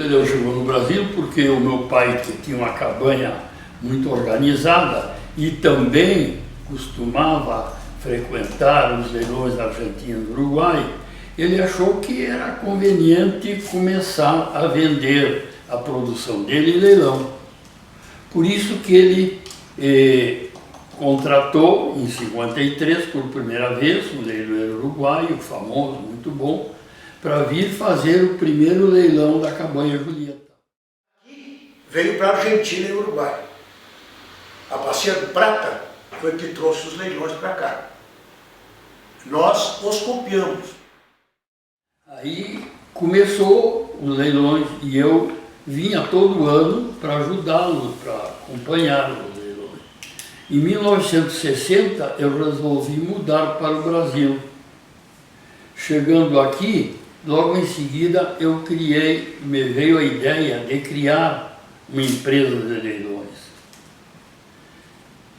Ele chegou no Brasil porque o meu pai, que tinha uma cabanha muito organizada e também costumava frequentar os leilões da Argentina e do Uruguai, ele achou que era conveniente começar a vender a produção dele em leilão. Por isso que ele contratou em 53 por primeira vez um leiloeiro uruguaio, famoso, muito bom, para vir fazer o primeiro leilão da cabanha Julieta. Veio para a Argentina e Uruguai. A Bacia do Prata foi que trouxe os leilões para cá. Nós os copiamos. Aí começou os leilões e eu vinha todo ano para ajudá-lo, para acompanhar os leilões. Em 1960 eu resolvi mudar para o Brasil. Chegando aqui, logo em seguida me veio a ideia de criar uma empresa de leilões.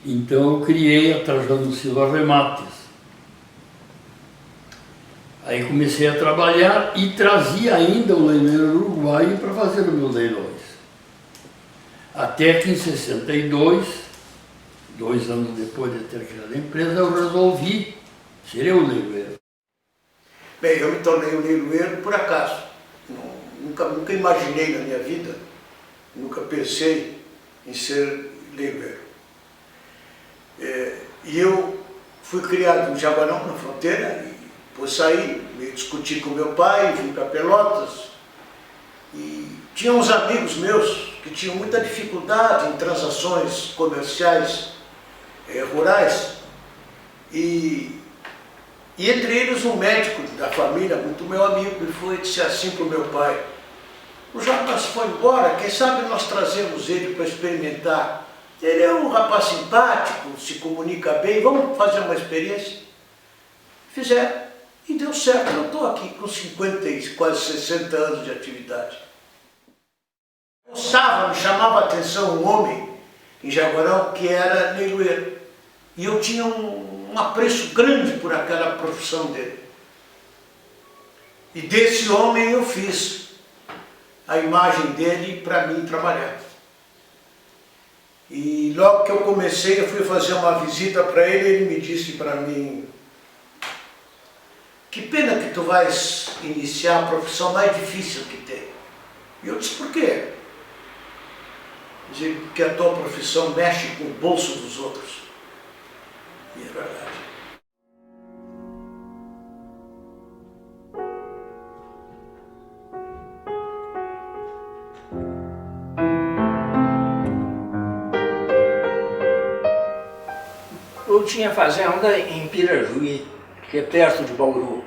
Então eu criei a Trajano Silva Remates. Aí comecei a trabalhar e trazia ainda o leiloeiro uruguaio para fazer os meus leilões. Até que em 62, 2 anos depois de ter criado a empresa, eu resolvi ser eu o leiloeiro. Bem, eu me tornei um leiloeiro por acaso. Nunca imaginei na minha vida, nunca pensei em ser leiloeiro. E eu fui criado em Jaguarão, na fronteira, e depois saí, me discuti com meu pai, vim para Pelotas. E tinha uns amigos meus que tinham muita dificuldade em transações comerciais rurais. E entre eles um médico da família, muito meu amigo, e disse assim para o meu pai: o Jonas foi embora, quem sabe nós trazemos ele para experimentar. Ele é um rapaz simpático, se comunica bem, vamos fazer uma experiência? Fizeram. E deu certo, eu estou aqui com 50 e quase 60 anos de atividade. Me chamava a atenção um homem em Jaguarão que era leiloeiro. E eu tinha um apreço grande por aquela profissão dele. E desse homem eu fiz a imagem dele para mim trabalhar. E logo que eu comecei, eu fui fazer uma visita para ele, ele me disse para mim: que pena que tu vais iniciar a profissão mais difícil que tem. E eu disse: por quê? Dizia: porque a tua profissão mexe com o bolso dos outros. E é verdade. Eu tinha fazenda em Pirajuí, que é perto de Bauru,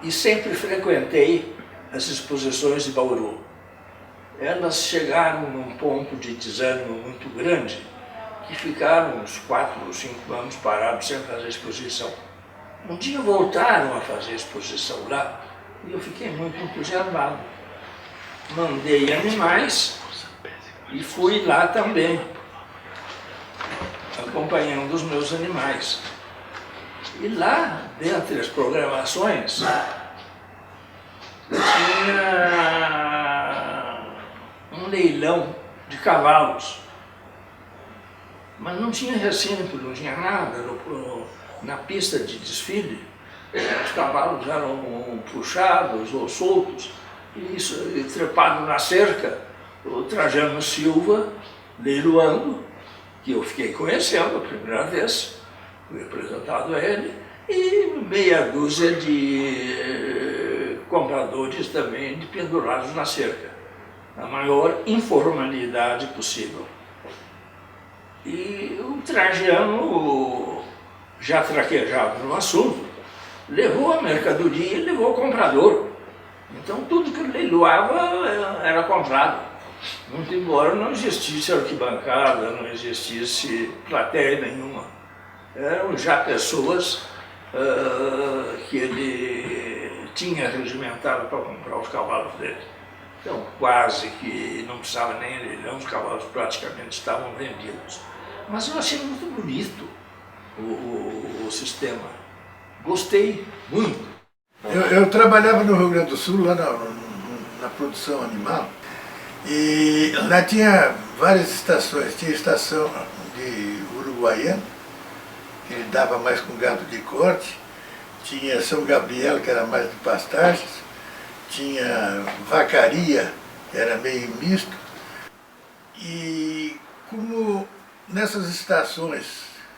e sempre frequentei as exposições de Bauru. Elas chegaram num ponto de desânimo muito grande, que ficaram uns 4 ou 5 anos parados sem fazer exposição. Um dia voltaram a fazer exposição lá e eu fiquei muito entusiasmado. Mandei animais e fui lá também, acompanhando os meus animais. E lá, dentre as programações, tinha um leilão de cavalos. Mas não tinha recinto, não tinha nada. Na pista de desfile, os cavalos eram puxados ou soltos, e trepado na cerca, o Trajano Silva leiloando, que eu fiquei conhecendo a primeira vez, fui apresentado a ele, e meia dúzia de compradores também de pendurados na cerca, a maior informalidade possível. E o Trajano, já traquejado no assunto, levou a mercadoria e levou o comprador. Então tudo que ele leiloava era comprado. Muito embora não existisse arquibancada, não existisse plateia nenhuma. Eram já pessoas que ele tinha regimentado para comprar os cavalos dele. Então quase que não precisava nem leilão, os cavalos praticamente estavam vendidos. Mas eu achei muito bonito o sistema. Gostei muito. Eu trabalhava no Rio Grande do Sul, lá na produção animal, E lá tinha várias estações. Tinha a estação de Uruguaiana, que ele dava mais com gado de corte. Tinha São Gabriel, que era mais de pastagens. Tinha Vacaria, que era meio misto. E como nessas estações,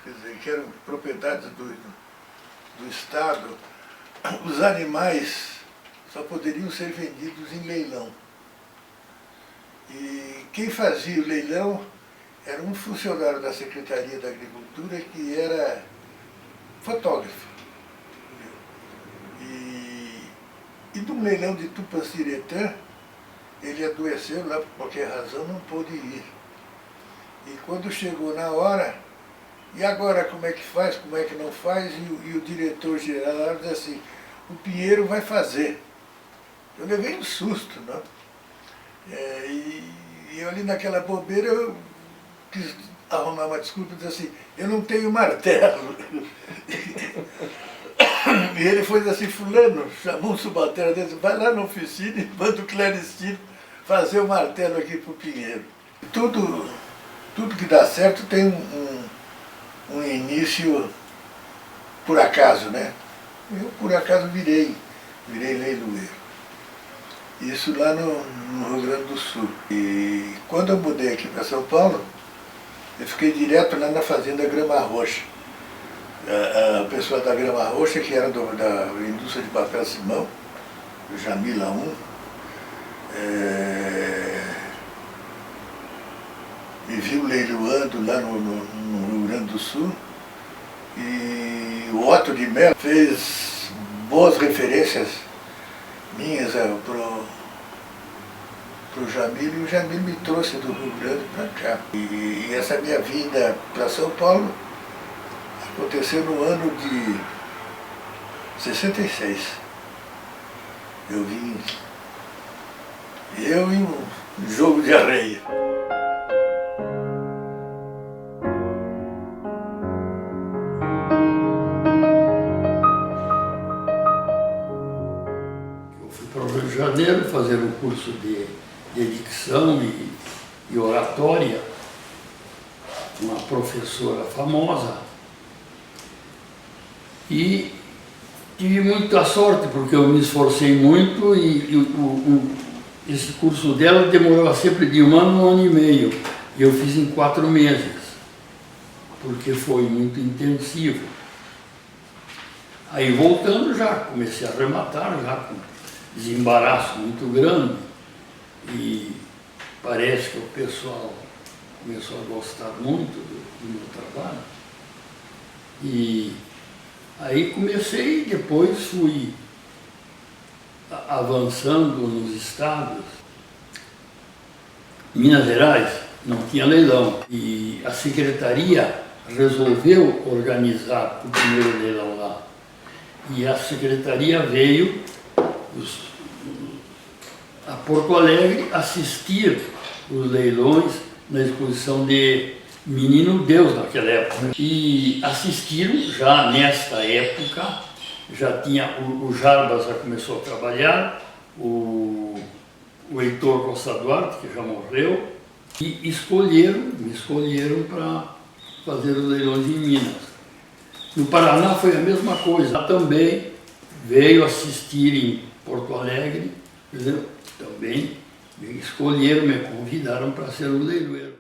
quer dizer, que eram propriedades do Estado, os animais só poderiam ser vendidos em leilão. E quem fazia o leilão era um funcionário da Secretaria da Agricultura que era fotógrafo. E no leilão de Tupanciretã, ele adoeceu lá por qualquer razão, não pôde ir. E quando chegou na hora, e agora como é que faz, como é que não faz, e o diretor-geral disse assim, o Pinheiro vai fazer. Eu levei um susto, não? E eu ali naquela bobeira, eu quis arrumar uma desculpa e dizer assim, eu não tenho martelo. E ele foi assim, fulano, chamou um subalterno dele, vai lá na oficina e manda o Clandestino fazer o martelo aqui pro Pinheiro. Tudo que dá certo tem um início por acaso, né? Eu por acaso virei leiloeiro. Isso lá no Rio Grande do Sul. E quando eu mudei aqui para São Paulo, eu fiquei direto lá na fazenda Grama Roxa. A pessoa da Grama Roxa, que era da indústria de papel Simão, o Jamila 1, me viu leiloando lá no Rio Grande do Sul. E o Otto de Mello fez boas referências minhas pro Jamil, e o Jamil me trouxe do Rio Grande para cá. E essa minha vinda para São Paulo aconteceu no ano de 66. Eu vim, eu e um jogo de areia. Para o Rio de Janeiro fazer um curso de dicção e oratória, uma professora famosa, e tive muita sorte porque eu me esforcei muito e esse curso dela demorava sempre de um ano e meio, e eu fiz em 4 meses, porque foi muito intensivo. Aí voltando já, comecei a arrematar já com desembaraço muito grande, e parece que o pessoal começou a gostar muito do meu trabalho. E aí comecei, depois fui avançando nos estados. Minas Gerais não tinha leilão, e a secretaria resolveu organizar o primeiro leilão lá. E a secretaria veio a Porto Alegre assistir os leilões na exposição de Menino Deus naquela época. E assistiram já nesta época, já tinha o Jarbas já começou a trabalhar, o Heitor Costa Duarte, que já morreu, e me escolheram para fazer os leilões em Minas. No Paraná foi a mesma coisa, lá também veio assistir em Porto Alegre, também me escolheram, me convidaram para ser um leiloeiro.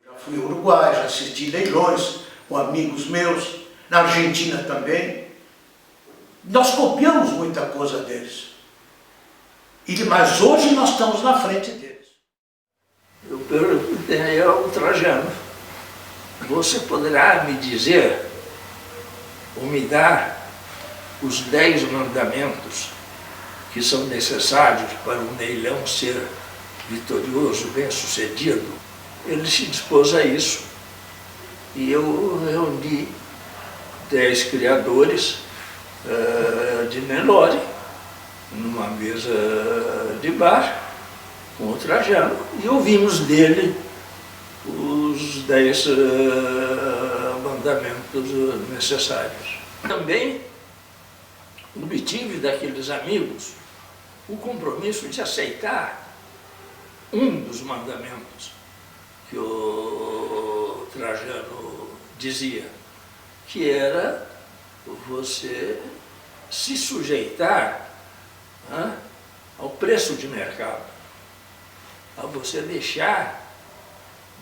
Já fui ao Uruguai, já assisti leilões com amigos meus, na Argentina também. Nós copiamos muita coisa deles, mas hoje nós estamos na frente deles. Eu perguntei ao Trajano, você poderá me dizer, ou me dar, os 10 mandamentos que são necessários para um leilão ser vitorioso, bem-sucedido? Ele se dispôs a isso, e eu reuni 10 criadores de Nelore numa mesa de bar com o Trajano, e ouvimos dele os 10 mandamentos necessários. Também obtive daqueles amigos o compromisso de aceitar um dos mandamentos que o Trajano dizia, que era você se sujeitar ao preço de mercado, a você deixar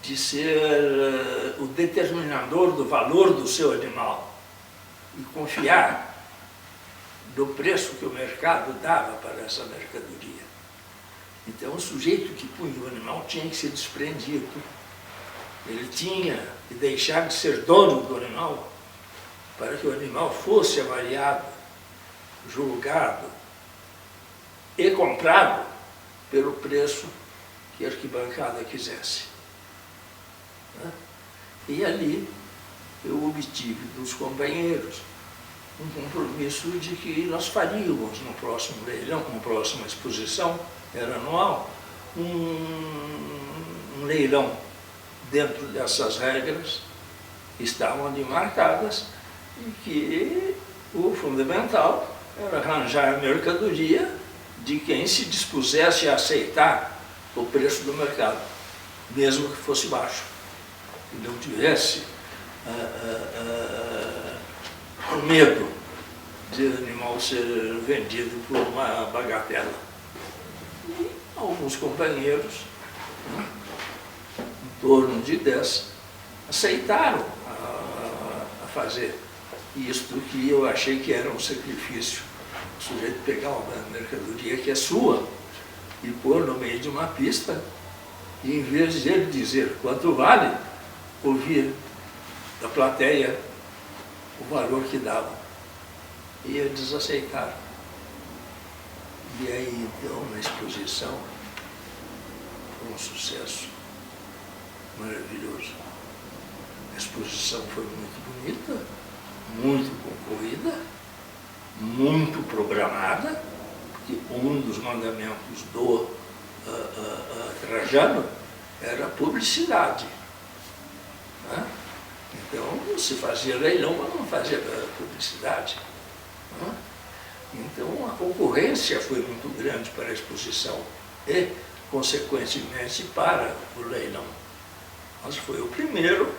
de ser o determinador do valor do seu animal e confiar no preço que o mercado dava para essa mercadoria. Então o sujeito que punha o animal tinha que ser desprendido. Ele tinha que deixar de ser dono do animal para que o animal fosse avaliado, julgado e comprado pelo preço que a arquibancada quisesse. E ali eu obtive dos companheiros um compromisso de que nós faríamos no próximo leilão, na próxima exposição, era anual, um leilão dentro dessas regras que estavam ali marcadas e que o fundamental era arranjar a mercadoria de quem se dispusesse a aceitar o preço do mercado, mesmo que fosse baixo, e não tivesse o medo de o animal ser vendido por uma bagatela. E alguns companheiros, em torno de 10, aceitaram a fazer isto que eu achei que era um sacrifício. O sujeito pegar uma mercadoria que é sua e pôr no meio de uma pista, e em vez de ele dizer quanto vale, ouvir da plateia o valor que dava. E eles aceitaram. E aí, então, na exposição, foi um sucesso maravilhoso. A exposição foi muito bonita, muito concorrida, muito programada, porque um dos mandamentos do Trajano era a publicidade. Então, se fazia leilão, mas não fazia publicidade. Então, a concorrência foi muito grande para a exposição e, consequentemente, para o leilão. Mas foi o primeiro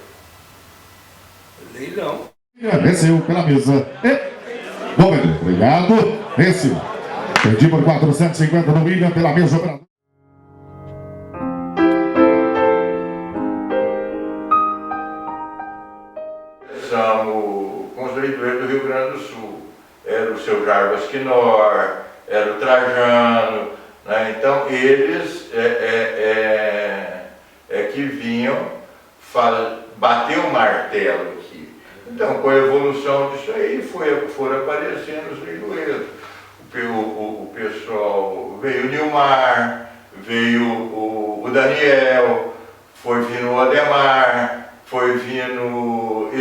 leilão. Venceu pela mesa. Bom, obrigado. Esse perdi por 450 no William pela mesa operadora. Com os leitores do Rio Grande do Sul. Era o seu Jarbas Quinor, era o Trajano, né? Então eles que vinham bater o martelo aqui. Então, com a evolução disso aí, foram aparecendo os leiloeiros. O pessoal, veio o Nilmar, veio o Daniel, foi vindo o Ademar, foi vindo o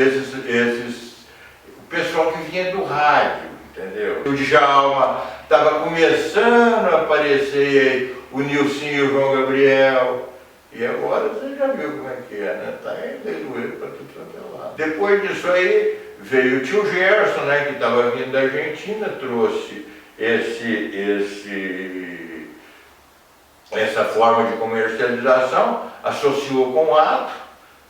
pessoal que vinha do rádio, entendeu? O Djalma, estava começando a aparecer o Nilson e o João Gabriel, e agora você já viu como é que é, né? Tá aí leiloeiro para tudo quanto é lado. Depois disso aí, veio o tio Gerson, né, que estava vindo da Argentina, trouxe essa forma de comercialização, associou com o ato,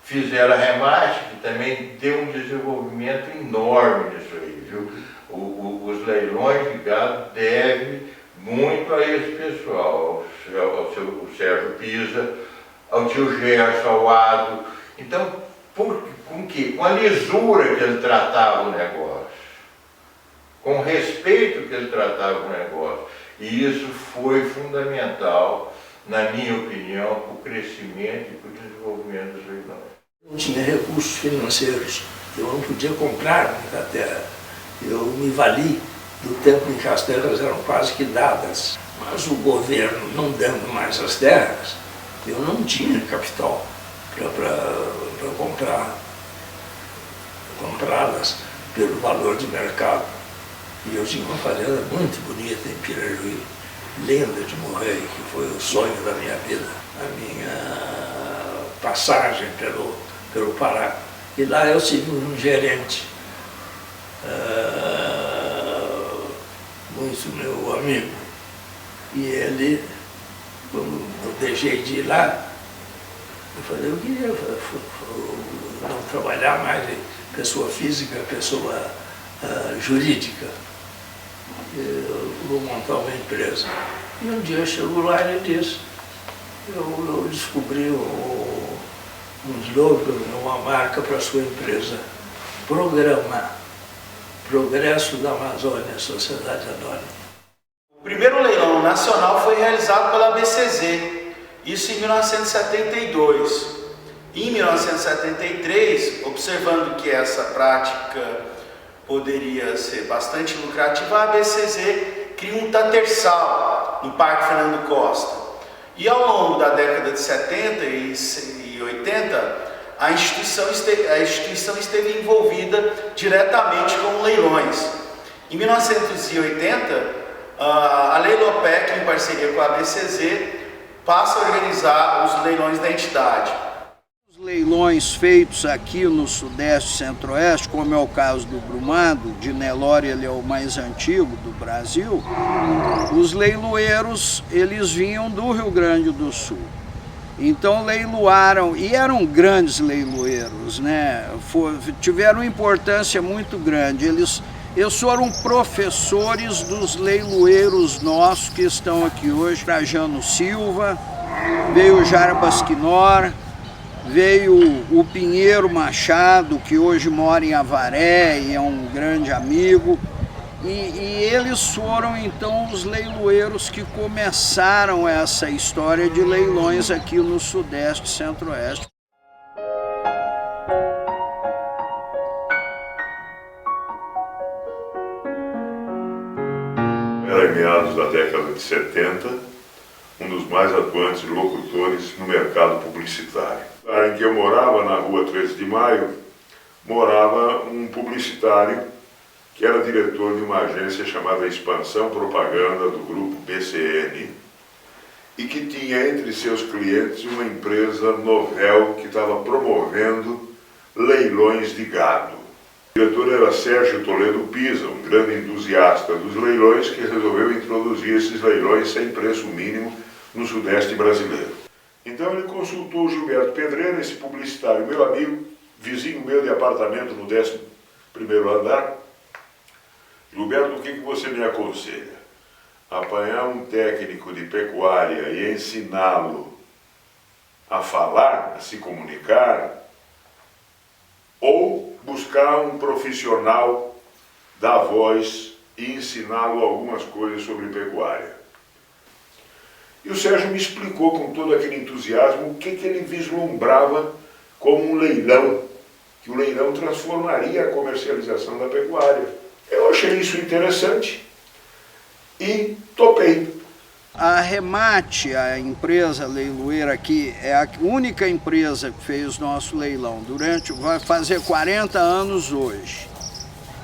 fizeram a remate, que também deu um desenvolvimento enorme nisso aí, viu? Os leilões de gado devem muito a esse pessoal, ao Sérgio Pisa, ao tio Gerson, ao Ado. Então, com que? Com a lisura que ele tratava o negócio, com o respeito que ele tratava o negócio. E isso foi fundamental, na minha opinião, para o crescimento e para o desenvolvimento dos leilões. Não tinha recursos financeiros, eu não podia comprar muita terra. Eu me vali do tempo em que as terras eram quase que dadas. Mas o governo não dando mais as terras, eu não tinha capital para comprá-las pelo valor de mercado. E eu tinha uma fazenda muito bonita em Pirajuí, linda de morrer, que foi o sonho da minha vida, a minha passagem pelo Pará. E lá eu tive um gerente, muito meu amigo, e ele quando eu deixei de ir lá, eu falei, eu queria não trabalhar mais em pessoa física, pessoa jurídica. Eu vou montar uma empresa. E um dia chegou lá e ele disse, eu descobri um slogan, uma marca para a sua empresa. Programa. Progresso da Amazônia, Sociedade Anônima. O primeiro leilão nacional foi realizado pela BCZ, isso em 1972. Em 1973, observando que essa prática poderia ser bastante lucrativa, a BCZ cria um tatersal no Parque Fernando Costa. E ao longo da década de 70 e 80, a instituição esteve envolvida diretamente com leilões. Em 1980, a Leilopec, em parceria com a BCZ, passa a organizar os leilões da entidade. Os leilões feitos aqui no Sudeste e Centro-Oeste, como é o caso do Brumado, de Nelore ele é o mais antigo do Brasil, os leiloeiros eles vinham do Rio Grande do Sul. Então leiloaram, e eram grandes leiloeiros, né? Tiveram importância muito grande. Eles foram professores dos leiloeiros nossos que estão aqui hoje. Trajano Silva, veio o Jarbas Quinor, veio o Pinheiro Machado, que hoje mora em Avaré e é um grande amigo. E eles foram então os leiloeiros que começaram essa história de leilões aqui no Sudeste e Centro-Oeste. Era em meados da década de 70, um dos mais atuantes locutores no mercado publicitário. Em que eu morava, na rua 13 de Maio, morava um publicitário que era diretor de uma agência chamada Expansão Propaganda do grupo BCN e que tinha entre seus clientes uma empresa novel que estava promovendo leilões de gado. O diretor era Sérgio Toledo Pisa, um grande entusiasta dos leilões que resolveu introduzir esses leilões sem preço mínimo no Sudeste brasileiro. Então ele consultou o Gilberto Pedreira, esse publicitário, meu amigo, vizinho meu de apartamento no 11º andar. Gilberto, o que você me aconselha? Apanhar um técnico de pecuária e ensiná-lo a falar, a se comunicar, ou buscar um profissional da voz e ensiná-lo algumas coisas sobre pecuária? E o Sérgio me explicou com todo aquele entusiasmo o que ele vislumbrava como um leilão, que o leilão transformaria a comercialização da pecuária. Eu achei isso interessante e topei. A Remate, a empresa leiloeira aqui, é a única empresa que fez nosso leilão. Vai fazer 40 anos hoje.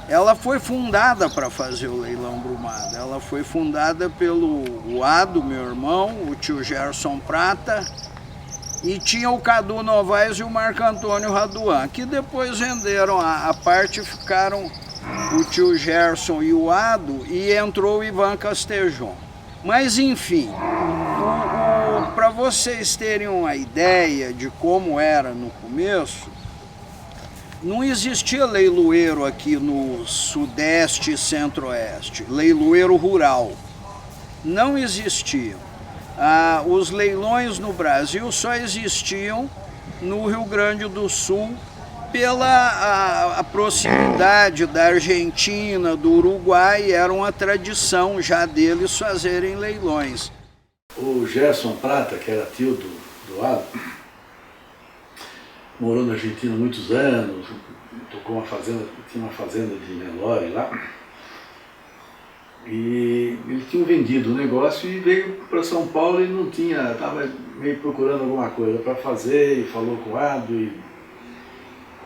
Ela foi fundada para fazer o leilão Brumado. Ela foi fundada pelo Ado, meu irmão, o tio Gerson Prata, e tinha o Cadu Novaes e o Marco Antônio Raduan, que depois venderam a parte e ficaram o tio Gerson e o Ado, e entrou o Ivan Castejon. Mas enfim, para vocês terem uma ideia de como era no começo, não existia leiloeiro aqui no Sudeste e Centro-Oeste, leiloeiro rural. Não existia. Os leilões no Brasil só existiam no Rio Grande do Sul, pela a proximidade da Argentina, do Uruguai, era uma tradição já deles fazerem leilões. O Gerson Prata, que era tio do Ado, morou na Argentina há muitos anos, tocou uma fazenda, tinha uma fazenda de Nelore lá, e ele tinha vendido o negócio e veio para São Paulo e não tinha, estava meio procurando alguma coisa para fazer, e falou com o Ado.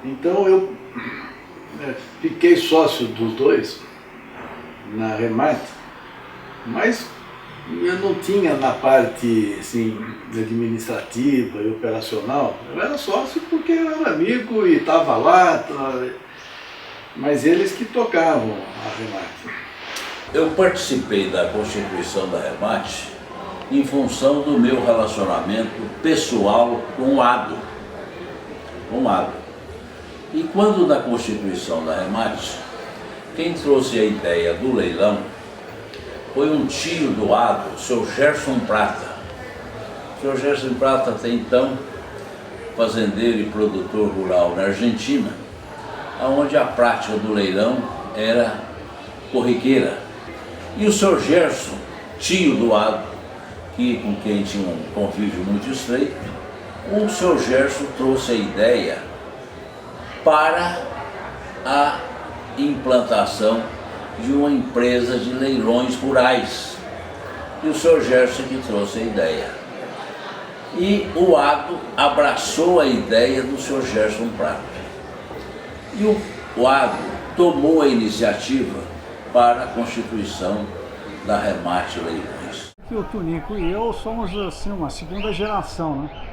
Então eu fiquei sócio dos dois na Remate, mas eu não tinha na parte assim, administrativa e operacional. Eu era sócio porque eu era amigo e estava lá, mas eles que tocavam a Remate. Eu participei da constituição da Remate em função do meu relacionamento pessoal com o Ado. E quando na constituição da Remate, quem trouxe a ideia do leilão foi um tio do Ado, o seu Gerson Prata. O seu Gerson Prata, até então, fazendeiro e produtor rural na Argentina, onde a prática do leilão era corriqueira. E o seu Gerson, tio do Ado, com quem tinha um convívio muito estreito, o seu Gerson trouxe a ideia para a implantação de uma empresa de leilões rurais. E o seu Gerson que trouxe a ideia. E o Ado abraçou a ideia do seu Gerson Prata. E o Ado tomou a iniciativa para a constituição da Remate Leilões. O Tunico e eu somos assim uma segunda geração, né?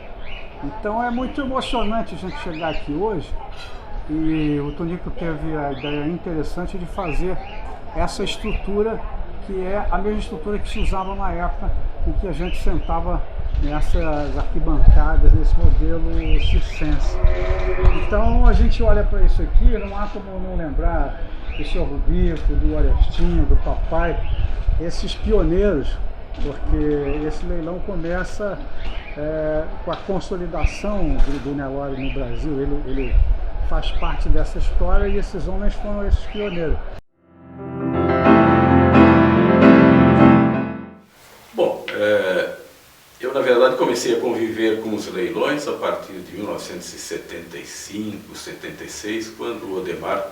Então é muito emocionante a gente chegar aqui hoje e o Tunico teve a ideia interessante de fazer essa estrutura que é a mesma estrutura que se usava na época em que a gente sentava nessas arquibancadas, nesse modelo circense. Então a gente olha para isso aqui, não há como não lembrar do Sr. Rubico, do Orestinho, do papai, esses pioneiros, porque esse leilão começa com a consolidação do Nelore no Brasil. Ele faz parte dessa história e esses homens foram esses pioneiros. Bom, eu na verdade comecei a conviver com os leilões a partir de 1975, 76, quando o Odemar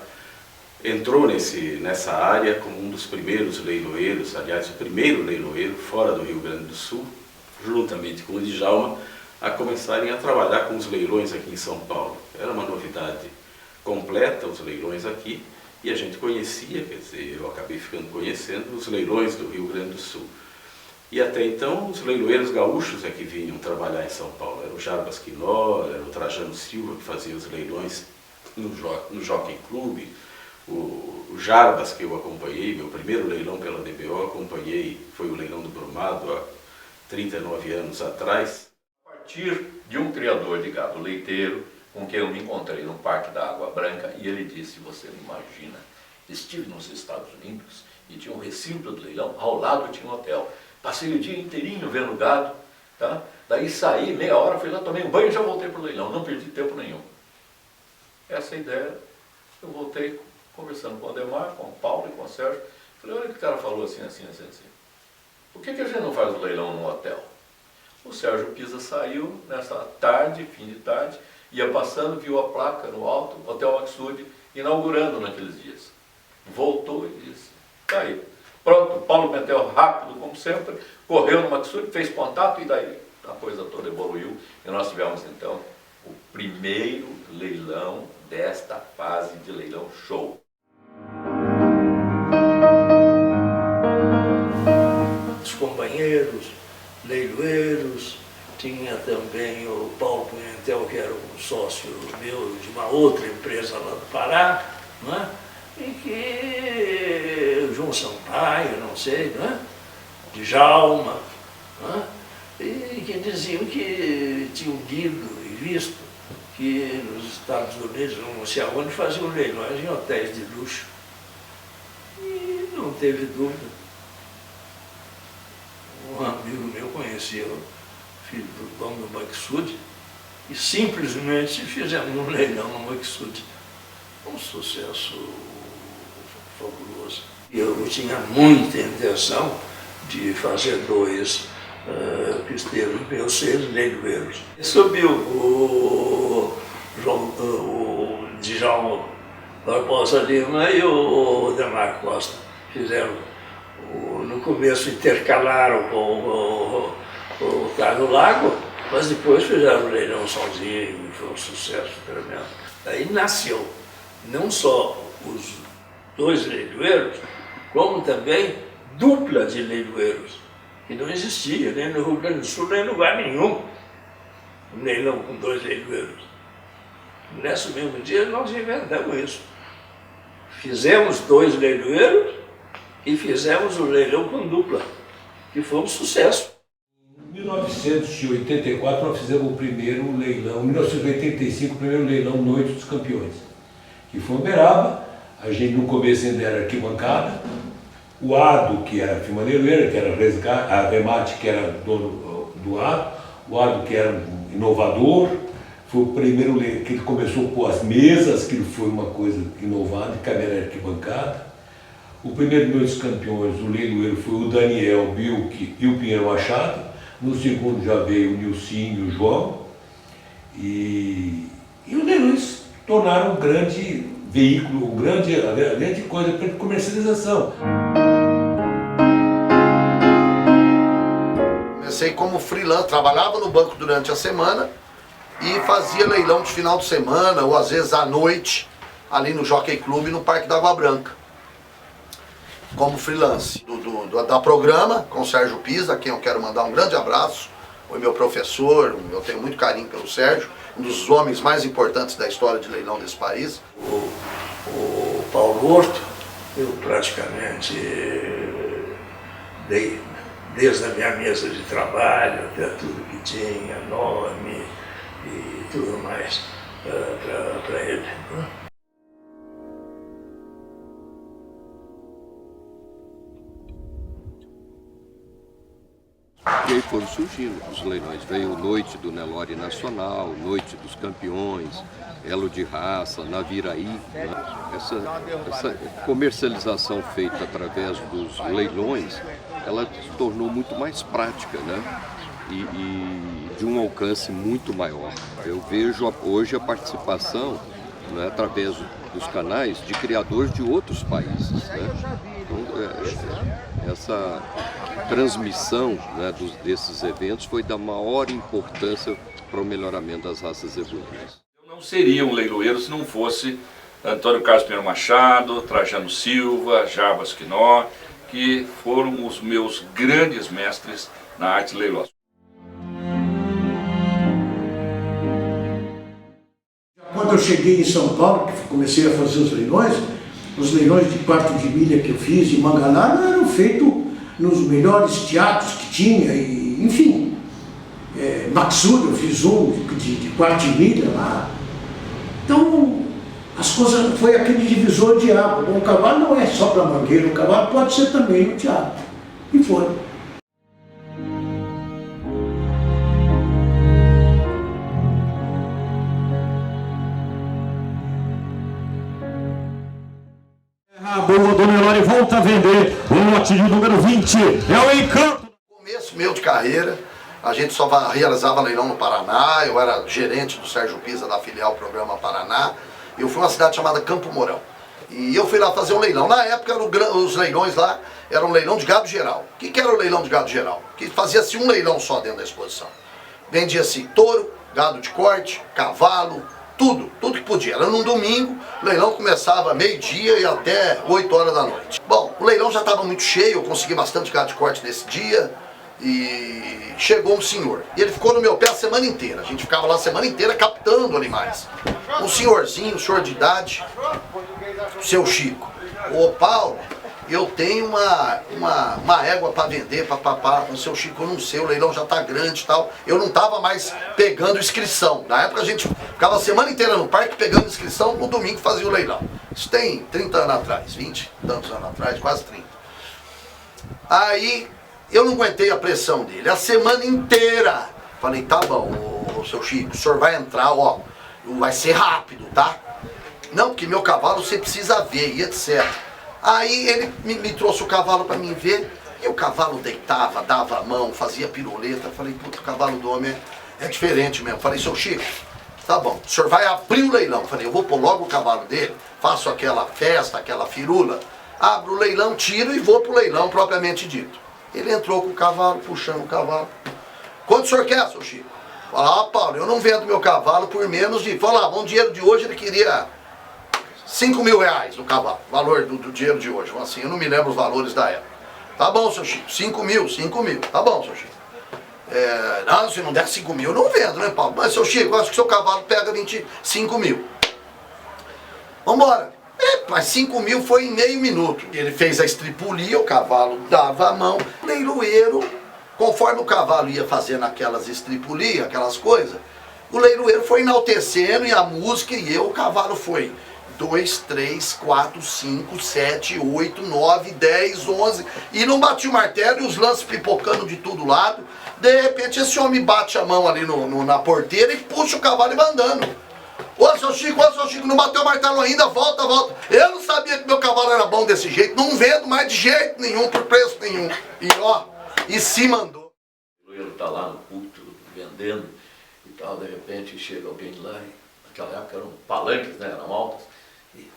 entrou nessa área como um dos primeiros leiloeiros, aliás, o primeiro leiloeiro fora do Rio Grande do Sul, juntamente com o Djalma, a começarem a trabalhar com os leilões aqui em São Paulo. Era uma novidade completa os leilões aqui, e a gente conhecia, quer dizer, eu acabei ficando conhecendo os leilões do Rio Grande do Sul. E até então os leiloeiros gaúchos é que vinham trabalhar em São Paulo. Era o Jarbas Quinó, era o Trajano Silva que fazia os leilões no Jockey Club. O Jarbas, que eu acompanhei, meu primeiro leilão pela DBO, acompanhei, foi o leilão do Brumado há 39 anos atrás. A partir de um criador de gado leiteiro, com quem eu me encontrei no Parque da Água Branca, e ele disse, você não imagina, estive nos Estados Unidos e tinha um recinto do leilão, ao lado tinha um hotel. Passei o dia inteirinho vendo gado, tá? Daí saí, meia hora, fui lá, tomei um banho e já voltei para o leilão, não perdi tempo nenhum. Essa ideia, eu voltei conversando com o Odemar, com o Paulo e com o Sérgio. Falei, olha que o cara falou assim. Por que a gente não faz o leilão no hotel? O Sérgio Pisa saiu nessa tarde, fim de tarde, ia passando, viu a placa no alto, Hotel Maxud, inaugurando naqueles dias. Voltou e disse, tá aí. Pronto, o Paulo meteu rápido, como sempre, correu no Maxud, fez contato e daí a coisa toda evoluiu. E nós tivemos então o primeiro leilão desta fase de leilão show. Os companheiros, leiloeiros, tinha também o Paulo Pimentel, que era um sócio meu de uma outra empresa lá do Pará, né? E que o João Sampaio, não sei, né? Djalma, né? E que diziam que tinham lido e visto que nos Estados Unidos, não sei aonde, faziam leilões em hotéis de luxo. E não teve dúvida. Um amigo meu conhecia o filho do dono do Maxud e simplesmente fizemos um leilão no Maxud. Um sucesso fabuloso. Eu tinha muita intenção de fazer dois cristeiros, meus 6 leiloeiros. Subiu o Djalma Barbosa Lima e o Odemar Costa. Fizeram, no começo intercalaram com o Tá no Lago, mas depois fizeram o leilão sozinho e foi um sucesso tremendo. Aí nasceu não só os 2 leiloeiros, como também dupla de leiloeiros, que não existia nem no Rio Grande do Sul, nem em lugar nenhum, um leilão com 2 leiloeiros. Nesse mesmo dia nós inventamos isso. Fizemos 2 leiloeiros e fizemos o leilão com dupla, que foi um sucesso. 1984 nós fizemos o primeiro leilão, em 1985 o primeiro leilão Noite dos Campeões, que foi em Uberaba. A gente no começo ainda era arquibancada, o Ado, que era a firma leiloeira, que era a Remate, que era dono do Ado, o Ado, que era um inovador, foi o primeiro que ele começou a pôr as mesas, que foi uma coisa inovada, que era arquibancada. O primeiro Noite dos Campeões, o leiloeiro foi o Daniel Bilk e o Pinheiro Machado. No segundo já veio o Nilcinho e o João. E os leilões tornaram um grande veículo, a grande coisa para comercialização. Comecei como freelance, trabalhava no banco durante a semana e fazia leilão de final de semana ou às vezes à noite ali no Jockey Club no Parque da Água Branca. Como freelance da programa com o Sérgio Pisa, a quem eu quero mandar um grande abraço, foi meu professor, eu tenho muito carinho pelo Sérgio, um dos homens mais importantes da história de leilão desse país. O Paulo Horto, eu praticamente dei, desde a minha mesa de trabalho até tudo que tinha, nome e tudo mais para ele. E aí foram surgindo os leilões. Veio Noite do Nelore Nacional, Noite dos Campeões, Elo de Raça, Naviraí. Né? Essa comercialização feita através dos leilões, ela se tornou muito mais prática, né? E de um alcance muito maior. Eu vejo hoje a participação, né, através dos canais de criadores de outros países. Né? Então, essa transmissão, né, desses eventos foi da maior importância para o melhoramento das raças evoluídas. Eu não seria um leiloeiro se não fosse Antônio Carlos Pinheiro Machado, Trajano Silva, Jarbas Quinó, que foram os meus grandes mestres na arte leilosa. Quando eu cheguei em São Paulo, que comecei a fazer os leilões de quarto de milha que eu fiz em Mangalá eram feitos nos melhores teatros que tinha, e, enfim. Maxud, eu fiz um de quarto de milha lá. Então, as coisas, foi aquele divisor de água. Bom, o cavalo não é só para mangueira, o cavalo pode ser também no teatro. E foi. A boa do Nelore volta a vender o lote de número 20, é o Encanto. No começo meu de carreira, a gente só realizava leilão no Paraná, eu era gerente do Sérgio Pisa da filial Programa Paraná. Eu fui a uma cidade chamada Campo Mourão. E eu fui lá fazer um leilão. Na época, os leilões lá eram um leilão de gado geral. O que era o leilão de gado geral? Que fazia-se um leilão só dentro da exposição. Vendia-se touro, gado de corte, cavalo, tudo que podia. Era num domingo, o leilão começava meio-dia e até 8 horas da noite. Bom, o leilão já estava muito cheio, eu consegui bastante gado de corte nesse dia. E chegou um senhor, e ele ficou no meu pé a semana inteira. A gente ficava lá a semana inteira captando animais. Um senhorzinho, um senhor de idade, o seu Chico. Ô Paulo, eu tenho uma égua para vender para papar. O seu Chico, eu não sei, o leilão já tá grande e tal. Eu não tava mais pegando inscrição. Na época a gente ficava a semana inteira no parque pegando inscrição, no domingo fazia o leilão. Isso tem 30 anos atrás, 20 e tantos anos atrás, quase 30. Aí eu não aguentei a pressão dele, a semana inteira. Falei, tá bom, ô seu Chico, o senhor vai entrar, ó, vai ser rápido, tá? Não, porque meu cavalo você precisa ver, e etc. Aí ele me trouxe o cavalo para mim ver, e o cavalo deitava, dava a mão, fazia piruleta. Falei, puta, o cavalo do homem é diferente mesmo. Falei, seu Chico, tá bom, o senhor vai abrir o leilão. Falei, eu vou pôr logo o cavalo dele, faço aquela festa, aquela firula, abro o leilão, tiro e vou pro leilão propriamente dito. Ele entrou com o cavalo, puxando o cavalo. Quanto o senhor quer, seu Chico? Fala, ah, Paulo, eu não vendo meu cavalo por menos de... Fala, bom, dinheiro de hoje ele queria 5 mil reais no cavalo, valor do dinheiro de hoje. Assim, eu não me lembro os valores da época. Tá bom, seu Chico, 5 mil. Tá bom, seu Chico. Não, se não der 5 mil, eu não vendo, né, Paulo? Mas, seu Chico, eu acho que seu cavalo pega 25 mil. Vambora. Mas 5 mil foi em meio minuto. Ele fez a estripulia, o cavalo dava a mão. O leiloeiro Conforme o cavalo ia fazendo aquelas estripulias, aquelas coisas, o leiloeiro foi enaltecendo e a música e o cavalo foi 2, 3, 4, 5, 7, 8, 9, 10, 11 e não batia o martelo e os lances pipocando de todo lado. De repente esse homem bate a mão ali na porteira e puxa o cavalo e vai andando. Ô seu Chico, não bateu o martelo ainda, volta, volta. Eu não sabia que meu cavalo era bom desse jeito, não vendo mais de jeito nenhum, por preço nenhum. E ó, e se mandou. O leiloeiro tá lá no culto, vendendo e tal, de repente chega alguém lá, naquela época eram palanques, né, eram altas, e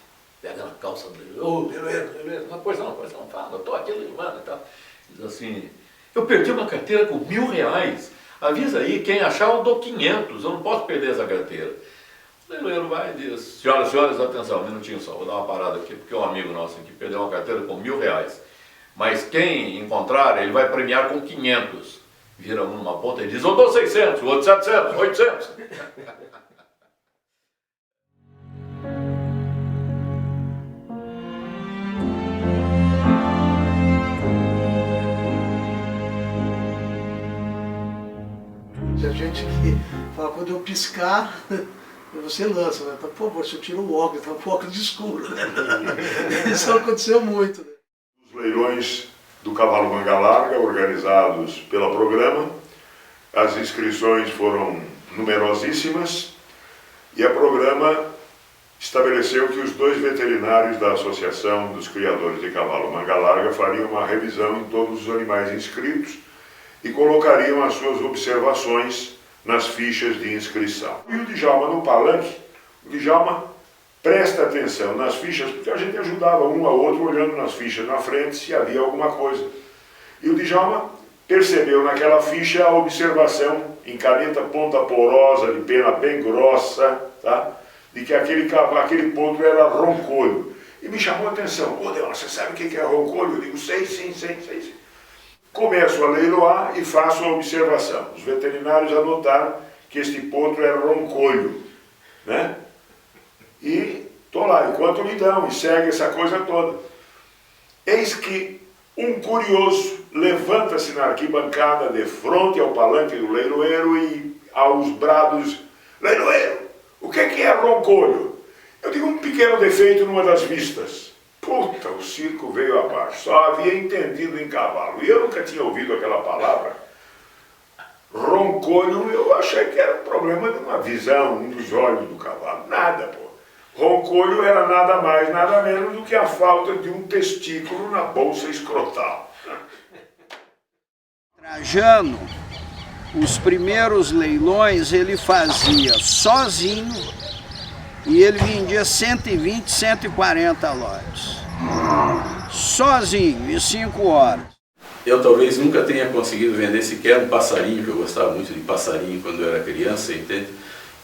pega na calça do leiloeiro, ô leiloeiro, pois não, fala, eu tô aqui leilando e tal. Diz assim, eu perdi uma carteira com R$1.000, avisa aí, quem achar eu dou 500, eu não posso perder essa carteira. O leiloeiro vai e diz, senhoras e senhores, atenção, um minutinho só, vou dar uma parada aqui, porque um amigo nosso aqui perdeu uma carteira com R$1.000, mas quem encontrar, ele vai premiar com 500. Vira um numa ponta e diz, eu dou 600, o outro 700, 800. A gente que fala, quando eu piscar, você lança, né? Por favor, se eu tiro o óculos, tá um óculos escuro, né? Isso aconteceu muito, né? Os leilões do cavalo manga larga, organizados pela Programa, as inscrições foram numerosíssimas e a Programa estabeleceu que os 2 veterinários da Associação dos Criadores de Cavalo Manga Larga fariam uma revisão em todos os animais inscritos e colocariam as suas observações nas fichas de inscrição. E o Djalma no palanque, o Djalma presta atenção nas fichas, porque a gente ajudava um ao outro olhando nas fichas na frente se havia alguma coisa. E o Djalma percebeu naquela ficha a observação em caneta ponta porosa, de pena bem grossa, tá? De que aquele potro era roncolho. E me chamou a atenção, ô Deus, você sabe o que é roncolho? Eu digo, sei. Começo a leiloar e faço a observação. Os veterinários anotaram que este potro era roncolho, né? E estou lá, enquanto me dão, e segue essa coisa toda. Eis que um curioso levanta-se na arquibancada de frente ao palanque do leiloeiro e aos brados, leiloeiro, o que é roncolho? Eu digo, um pequeno defeito numa das vistas. Puta, o circo veio abaixo, só havia entendido em cavalo. E eu nunca tinha ouvido aquela palavra. Roncolho, eu achei que era um problema de uma visão, um dos olhos do cavalo. Nada, pô. Roncolho era nada mais, nada menos do que a falta de um testículo na bolsa escrotal. Trajano, os primeiros leilões ele fazia sozinho e ele vendia 120, 140 lotes. Sozinho, em 5 horas. Eu talvez nunca tenha conseguido vender sequer um passarinho, que eu gostava muito de passarinho quando eu era criança, entende?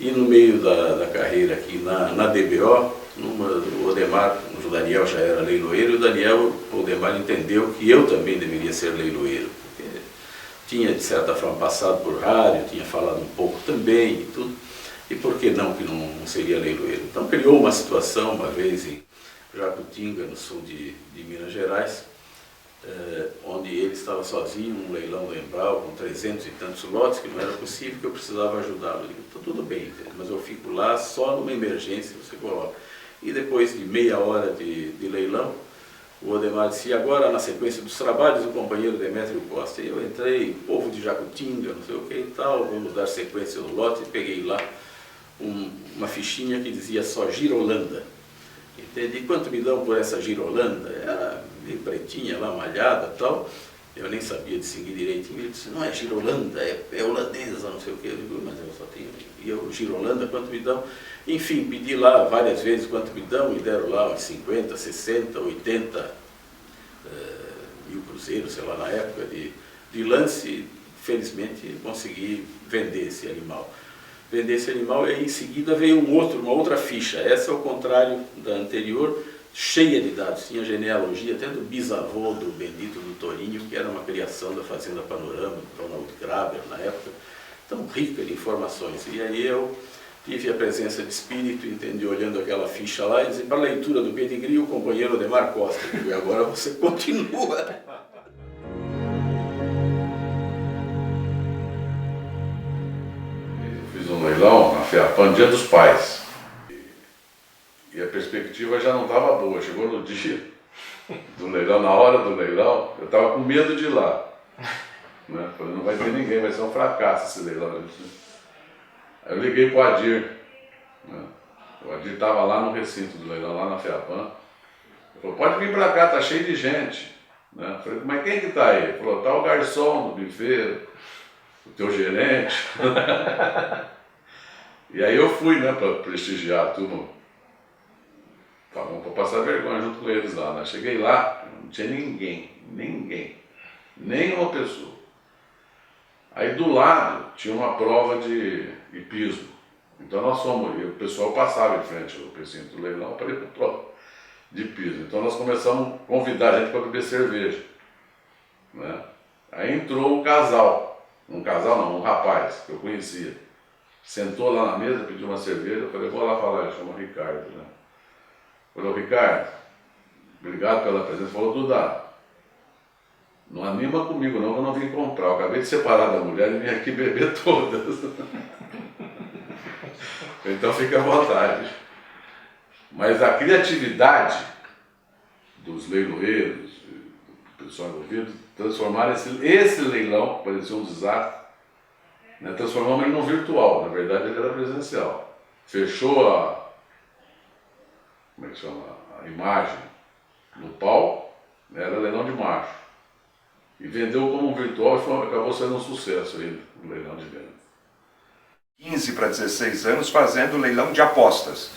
E no meio da carreira aqui na DBO, o Odemar, o Daniel já era leiloeiro, o Odemar entendeu que eu também deveria ser leiloeiro. Porque tinha, de certa forma, passado por rádio, tinha falado um pouco também e tudo. E por que não que não seria leiloeiro? Então criou uma situação, uma vez em Jacutinga, no sul de Minas Gerais, onde ele estava sozinho, num leilão do Embral, com 300 e tantos lotes, que não era possível, que eu precisava ajudá-lo. Eu digo, tudo bem, mas eu fico lá só numa emergência, você coloca. E depois de meia hora de leilão, o Odemar disse, e agora na sequência dos trabalhos, o companheiro Demétrio Costa. E eu entrei, povo de Jacutinga, não sei o que e tal, vamos dar sequência no lote, e peguei lá uma fichinha que dizia só Girolanda. Entende? E quanto me dão por essa Girolanda? Era meio pretinha lá, malhada e tal. Eu nem sabia distinguir direitinho. Ele disse, não é Girolanda, é holandesa, não sei o que. Eu digo, mas eu só tenho... E eu, Girolanda, quanto me dão? Enfim, pedi lá várias vezes quanto me dão, me deram lá uns 50, 60, 80 mil cruzeiros, sei lá, na época de lance. Felizmente consegui vender esse animal. Vender esse animal e em seguida veio uma outra ficha. Essa é o contrário da anterior, cheia de dados. Tinha genealogia até do bisavô do Bendito do Torinho, que era uma criação da Fazenda Panorama, do Ronald Graber na época. Então, rica de informações. E aí eu tive a presença de espírito, entendi, olhando aquela ficha lá, e disse, para a leitura do pedigree, o companheiro Odemar Costa. E agora você continua. FEAPAN, Dia dos Pais. E a perspectiva já não estava boa. Chegou no dia do leilão, na hora do leilão, eu estava com medo de ir lá. Né? Falei, não vai ter ninguém, vai ser um fracasso esse leilão. Aí eu liguei para o Adir. Né? O Adir estava lá no recinto do leilão, lá na FEAPAN. Ele falou, pode vir para cá, tá cheio de gente. Né? Eu falei, mas quem que está aí? Ele falou, tá o garçom do buffet, o teu gerente. E aí eu fui, né, para prestigiar a turma, para passar vergonha junto com eles lá. Né? Cheguei lá, não tinha ninguém, nenhuma pessoa. Aí do lado tinha uma prova de hipismo. Então nós fomos, e o pessoal passava em frente ao recinto do leilão para ir para a prova de hipismo. Então nós começamos a convidar a gente para beber cerveja. Né? Aí entrou um casal, um rapaz que eu conhecia. Sentou lá na mesa, pediu uma cerveja, eu falei, vou lá falar, ele chama Ricardo. Né? Eu falei, Ricardo, obrigado pela presença. Ele falou, Duda, não anima comigo não, que eu não vim comprar. Eu acabei de separar da mulher e vim aqui beber todas. Então fica à vontade. Mas a criatividade dos leiloeiros, do pessoal envolvido, transformaram esse leilão, que parecia um desastre, né, transformamos ele num virtual. Na verdade ele era presencial. Fechou a imagem no pau, né, era leilão de macho. E vendeu como um virtual e acabou sendo um sucesso aí, o leilão de venda. 15 para 16 anos fazendo leilão de apostas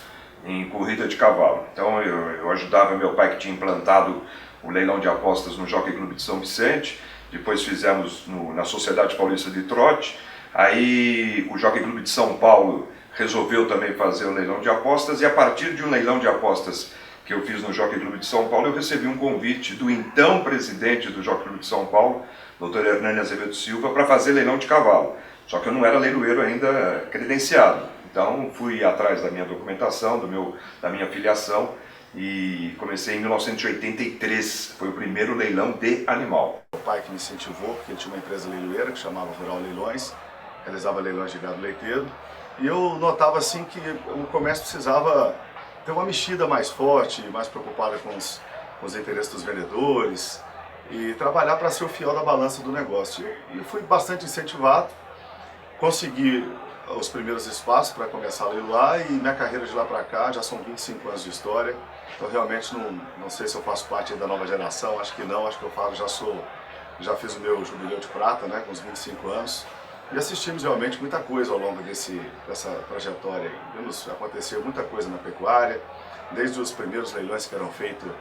em corrida de cavalo. Então eu ajudava meu pai que tinha implantado o leilão de apostas no Jockey Clube de São Vicente, depois fizemos na Sociedade Paulista de Trote, aí o Jockey Clube de São Paulo resolveu também fazer o leilão de apostas e a partir de um leilão de apostas que eu fiz no Jockey Clube de São Paulo, eu recebi um convite do então presidente do Jockey Clube de São Paulo, Dr. Hernani Azevedo Silva, para fazer leilão de cavalo. Só que eu não era leiloeiro ainda credenciado. Então fui atrás da minha documentação, da minha filiação e comecei em 1983. Foi o primeiro leilão de animal. O pai que me incentivou, porque ele tinha uma empresa leiloeira que chamava Rural Leilões, realizava leilões de gado leiteiro. E eu notava assim que o comércio precisava ter uma mexida mais forte, mais preocupada com os interesses dos vendedores e trabalhar para ser o fiel da balança do negócio. E fui bastante incentivado, consegui os primeiros espaços para começar a leiloar e minha carreira de lá para cá já são 25 anos de história. Então realmente não sei se eu faço parte da nova geração, acho que não, acho que eu falo, já fiz o meu jubileu de prata, né, com os 25 anos. E assistimos realmente muita coisa ao longo dessa trajetória. Vimos acontecer muita coisa na pecuária, desde os primeiros leilões que eram feitos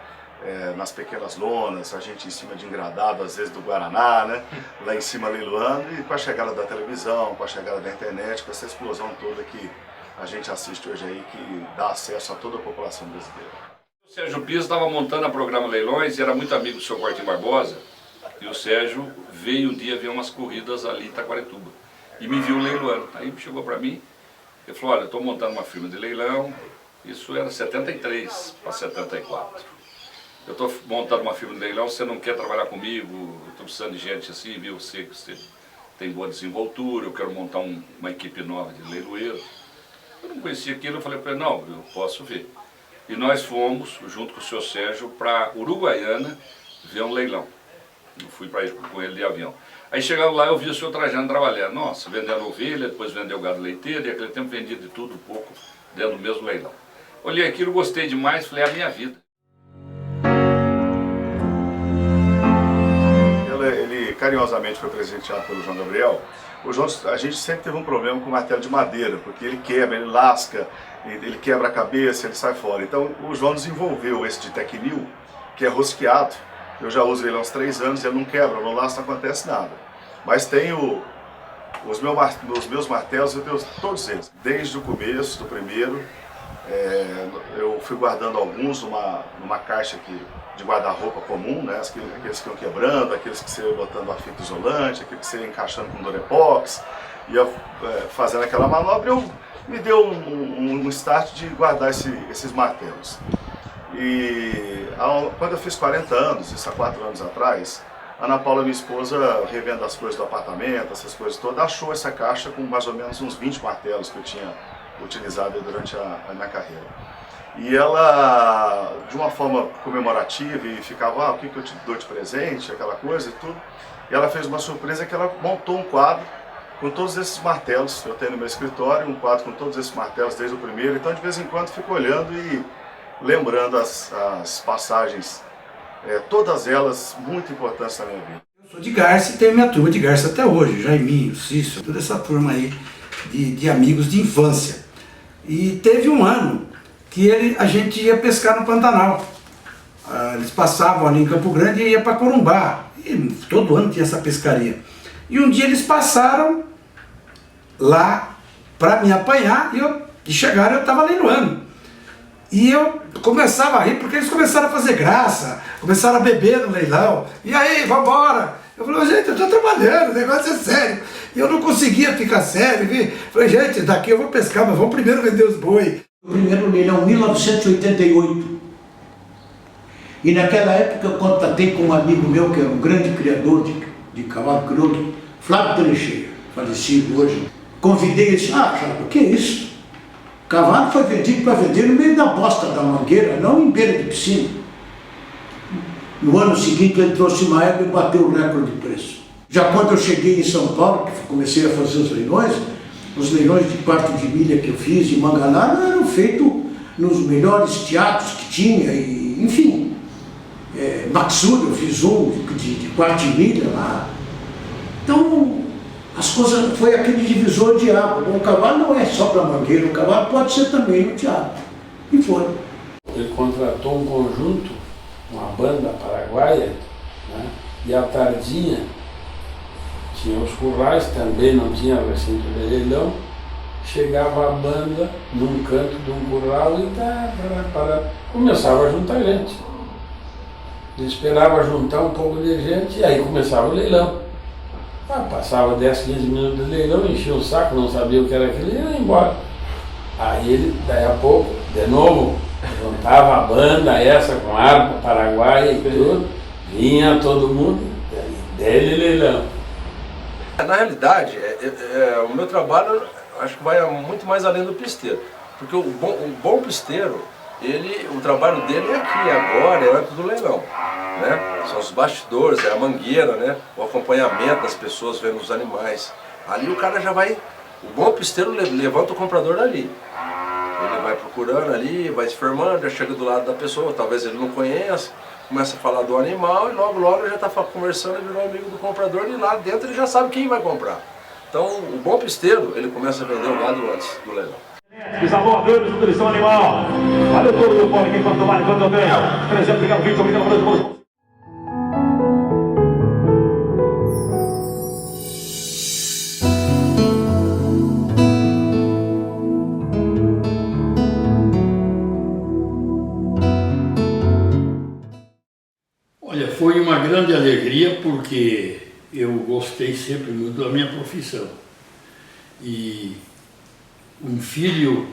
nas pequenas lonas, a gente em cima de engradado, às vezes do Guaraná, né? Lá em cima leiloando, e com a chegada da televisão, com a chegada da internet, com essa explosão toda que a gente assiste hoje aí, que dá acesso a toda a população brasileira. O Sérgio Pisa estava montando a programa Leilões e era muito amigo do seu Cortinho Barbosa, e o Sérgio veio um dia ver umas corridas ali em Taquarituba e me viu leiloando. Aí chegou para mim e falou, olha, eu estou montando uma firma de leilão, isso era 73 para 74. Eu estou montando uma firma de leilão, você não quer trabalhar comigo, estou precisando de gente assim, viu, você tem boa desenvoltura, eu quero montar uma equipe nova de leiloeiro. Eu não conhecia aquilo, eu falei para ele, não, eu posso ver. E nós fomos, junto com o senhor Sérgio, para Uruguaiana ver um leilão. Eu fui com ele de avião. Aí chegava lá, eu vi o senhor Trajano trabalhando. Nossa, vendendo ovelha, depois vendeu gado leiteiro, e aquele tempo vendia de tudo um pouco dentro do mesmo leilão. Olhei aquilo, gostei demais, falei, é a minha vida. Ele carinhosamente foi presenteado pelo João Gabriel. O João, a gente sempre teve um problema com o martelo de madeira, porque ele quebra, ele lasca, ele quebra a cabeça, ele sai fora. Então o João desenvolveu esse de Tecnil, que é rosqueado. Eu já uso ele há uns 3 anos, ele não quebra, não lasca, não acontece nada. Mas tem os meus martelos, eu tenho todos eles. Desde o começo, do primeiro, eu fui guardando alguns numa caixa de guarda-roupa comum, né? Aqueles que iam quebrando, aqueles que você ia botando a fita isolante, aqueles que você ia encaixando com Durepox, ia fazendo aquela manobra, me deu um start de guardar esses martelos. E quando eu fiz 40 anos, isso há 4 anos atrás, a Ana Paula, minha esposa, revendo as coisas do apartamento, essas coisas todas, achou essa caixa com mais ou menos uns 20 martelos que eu tinha utilizada durante a minha carreira. E ela, de uma forma comemorativa, e ficava, o que eu te dou de presente, aquela coisa e tudo. E ela fez uma surpresa que ela montou um quadro com todos esses martelos. Eu tenho no meu escritório um quadro com todos esses martelos desde o primeiro, então de vez em quando fico olhando e lembrando as passagens, todas elas muito importantes na minha vida. Eu sou de Garça e tenho minha turma de Garça até hoje, Jaiminho, Cício, toda essa turma aí de amigos de infância. E teve um ano que a gente ia pescar no Pantanal. Eles passavam ali em Campo Grande e ia para Corumbá. E todo ano tinha essa pescaria. E um dia eles passaram lá para me apanhar e chegaram, eu estava leiloando. E eu começava a rir porque eles começaram a fazer graça, começaram a beber no leilão. E aí, vambora! Eu falei, gente, eu estou trabalhando, o negócio é sério. E eu não conseguia ficar sério. Falei, gente, daqui eu vou pescar, mas vamos primeiro vender os boi. O primeiro leilão, 1988. E naquela época eu contatei com um amigo meu, que era um grande criador de cavalo crioulo, Flávio Teixeira, falecido hoje. Convidei ele e disse, Japa, o que é isso? O cavalo foi vendido para vender no meio da bosta da mangueira, não em beira de piscina. No ano seguinte ele trouxe uma égua e bateu o recorde de preço. Já quando eu cheguei em São Paulo, que comecei a fazer os leilões de quarto de milha que eu fiz em Mangalá eram feitos nos melhores teatros que tinha, e, enfim. Maxud, eu fiz um de quarto de milha lá. Então, as coisas, foi aquele divisor de água. O cavalo não é só para mangueira, o cavalo pode ser também no teatro. E foi. Ele contratou um conjunto, uma banda paraguaia, né? E à tardinha tinha os currais, também não tinha recinto de leilão. Chegava a banda num canto de um curral e começava a juntar gente. Ele esperava juntar um pouco de gente e aí começava o leilão. Passava 10, 15 minutos de leilão, enchia o saco, não sabia o que era aquilo e ia embora. Aí ele, daí a pouco, de novo, juntava a banda essa com arco paraguaia e tudo, vinha todo mundo, dele leilão. Na realidade, o meu trabalho acho que vai muito mais além do pisteiro, porque o bom pisteiro, o trabalho dele é aqui, agora, é antes do leilão, né? São os bastidores, é a mangueira, né? O acompanhamento das pessoas vendo os animais. Ali o cara já vai, o bom pisteiro levanta o comprador dali. Ele vai procurando ali, vai se formando, já chega do lado da pessoa, talvez ele não conheça, começa a falar do animal e logo ele já está conversando e virou amigo do comprador e lá dentro ele já sabe quem vai comprar. Então o bom pisteiro, ele começa a vender o gado antes do leilão. Os alunos de nutrição animal. Valeu todo o povo aqui, quanto vale, quanto eu tenho. 300, obrigado, 20, obrigado. Olha, foi uma grande alegria porque eu gostei sempre muito da minha profissão. E um filho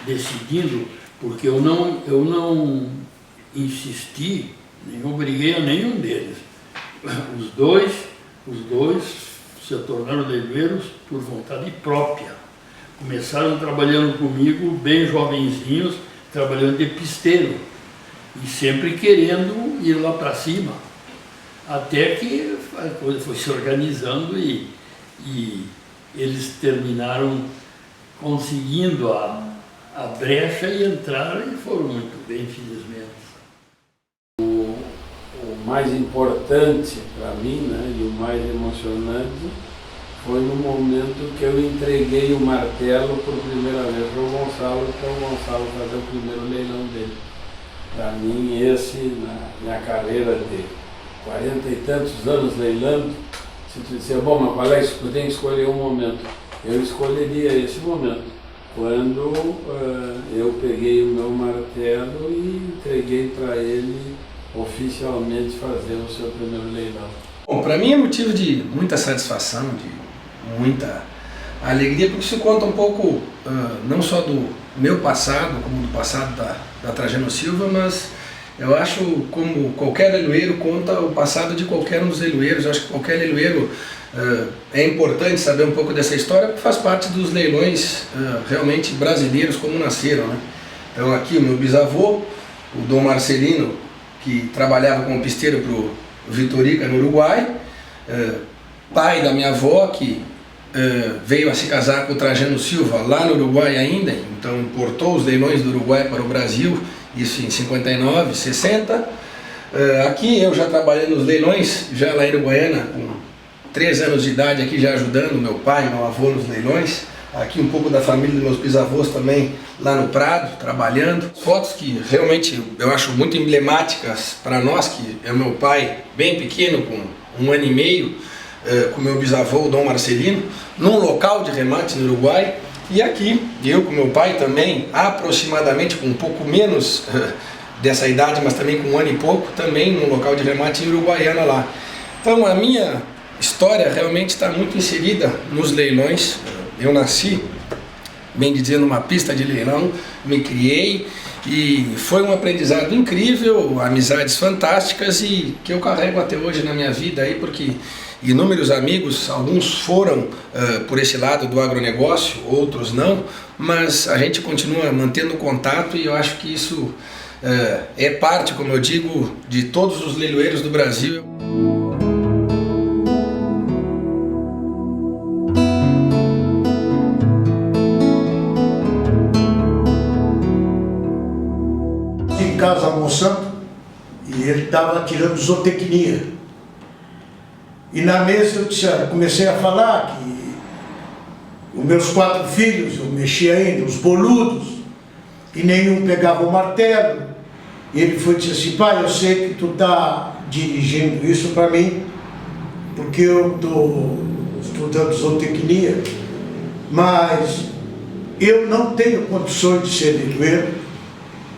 decidindo, porque eu não insisti, nem obriguei a nenhum deles. Os dois se tornaram leiloeiros por vontade própria. Começaram trabalhando comigo, bem jovenzinhos, trabalhando de pisteiro. E sempre querendo ir lá para cima. Até que a coisa foi se organizando e eles terminaram conseguindo a brecha e entraram e foram muito bem, felizmente. O mais importante para mim, né, e o mais emocionante foi no momento que eu entreguei o martelo por primeira vez para o Gonçalo, para o Gonçalo fazer o primeiro leilão dele. Para mim, esse, na minha carreira de 40 e tantos anos leilando, se tu disser, bom, mas qual é isso? Eu tenho que escolher um momento. Eu escolheria esse momento, quando eu peguei o meu martelo e entreguei para ele oficialmente fazer o seu primeiro leilão. Bom, para mim é motivo de muita satisfação, de muita alegria, porque isso conta um pouco não só do meu passado, como do passado da Trajano Silva, mas Eu acho, como qualquer leiloeiro, conta o passado de qualquer um dos leiloeiros. Eu acho que qualquer leiloeiro é importante saber um pouco dessa história, porque faz parte dos leilões realmente brasileiros como nasceram, né? Então aqui o meu bisavô, o Dom Marcelino, que trabalhava como pisteiro para o Vitorica no Uruguai, pai da minha avó, que veio a se casar com o Trajano Silva lá no Uruguai ainda, então importou os leilões do Uruguai para o Brasil, isso em 59, 60. Aqui eu já trabalhei nos leilões, já lá em Uruguaiana, com 3 anos de idade, aqui já ajudando meu pai e meu avô nos leilões. Aqui um pouco da família dos meus bisavôs também, lá no Prado, trabalhando. Fotos que realmente eu acho muito emblemáticas para nós, que é o meu pai bem pequeno, com 1 ano e meio, com meu bisavô, o Dom Marcelino, num local de remate no Uruguai. E aqui, eu com meu pai também, aproximadamente com um pouco menos dessa idade, mas também com 1 ano e pouco, também num local de remate em Uruguaiana lá. Então a minha história realmente está muito inserida nos leilões. Eu nasci, bem dizendo, numa pista de leilão, me criei e foi um aprendizado incrível, amizades fantásticas e que eu carrego até hoje na minha vida aí, porque inúmeros amigos, alguns foram por esse lado do agronegócio, outros não, mas a gente continua mantendo contato e eu acho que isso é parte, como eu digo, de todos os leiloeiros do Brasil. Em casa almoçando e ele estava tirando zootecnia. E na mesa eu comecei a falar que os meus 4 filhos, eu mexia ainda, os boludos, e nenhum pegava o martelo. E ele foi dizer assim: pai, eu sei que tu está dirigindo isso para mim, porque eu estou estudando zootecnia, mas eu não tenho condições de ser leiloeiro,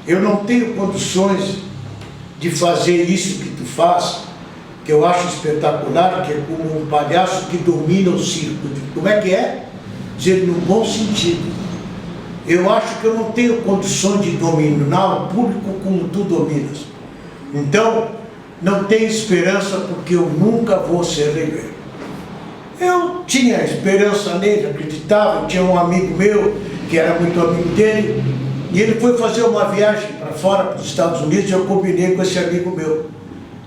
eu não tenho condições de fazer isso que tu faz, que eu acho espetacular, que é como um palhaço que domina o circo. Como é que é? Dizer, no bom sentido. Eu acho que eu não tenho condições de dominar o público como tu dominas. Então, não tenho esperança, porque eu nunca vou ser leiloeiro. Eu tinha esperança nele, acreditava. Eu tinha um amigo meu, que era muito amigo dele, e ele foi fazer uma viagem para fora, para os Estados Unidos, e eu combinei com esse amigo meu,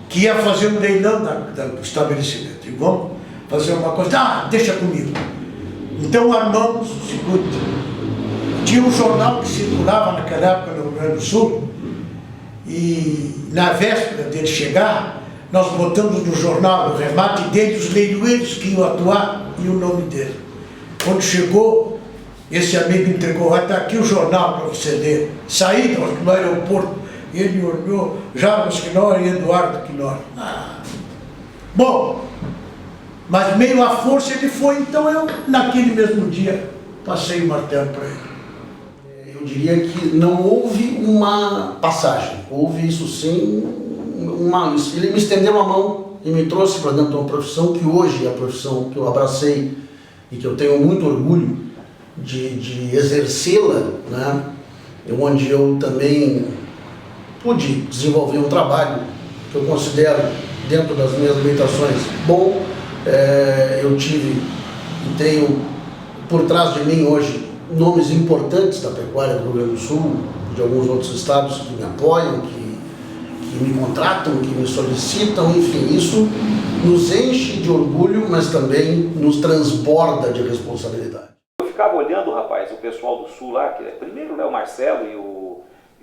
que ia fazer um leilão do estabelecimento. E vamos fazer uma coisa, deixa comigo. Então armamos o seguinte: tinha um jornal que circulava naquela época no Rio Grande do Sul, e na véspera dele chegar, nós botamos no jornal o remate dele, os leiloeiros que iam atuar e o nome dele. Quando chegou, esse amigo entregou: vai estar aqui o jornal para você ler. Saí no aeroporto, e ele olhou, Jarbas Quinório e Eduardo Quinório. Bom, mas meio à força ele foi, então eu, naquele mesmo dia, passei o martelo para ele. Eu diria que não houve uma passagem, houve isso sim, ele me estendeu a mão e me trouxe para dentro de uma profissão que hoje é a profissão que eu abracei e que eu tenho muito orgulho de exercê-la, né? Onde eu também pude desenvolver um trabalho que eu considero, dentro das minhas limitações, bom. Eu tive e tenho por trás de mim hoje nomes importantes da pecuária do Rio Grande do Sul, de alguns outros estados que me apoiam, que me contratam, que me solicitam, enfim, isso nos enche de orgulho, mas também nos transborda de responsabilidade. Eu ficava olhando, rapaz, o pessoal do Sul lá, que primeiro, né, o Marcelo e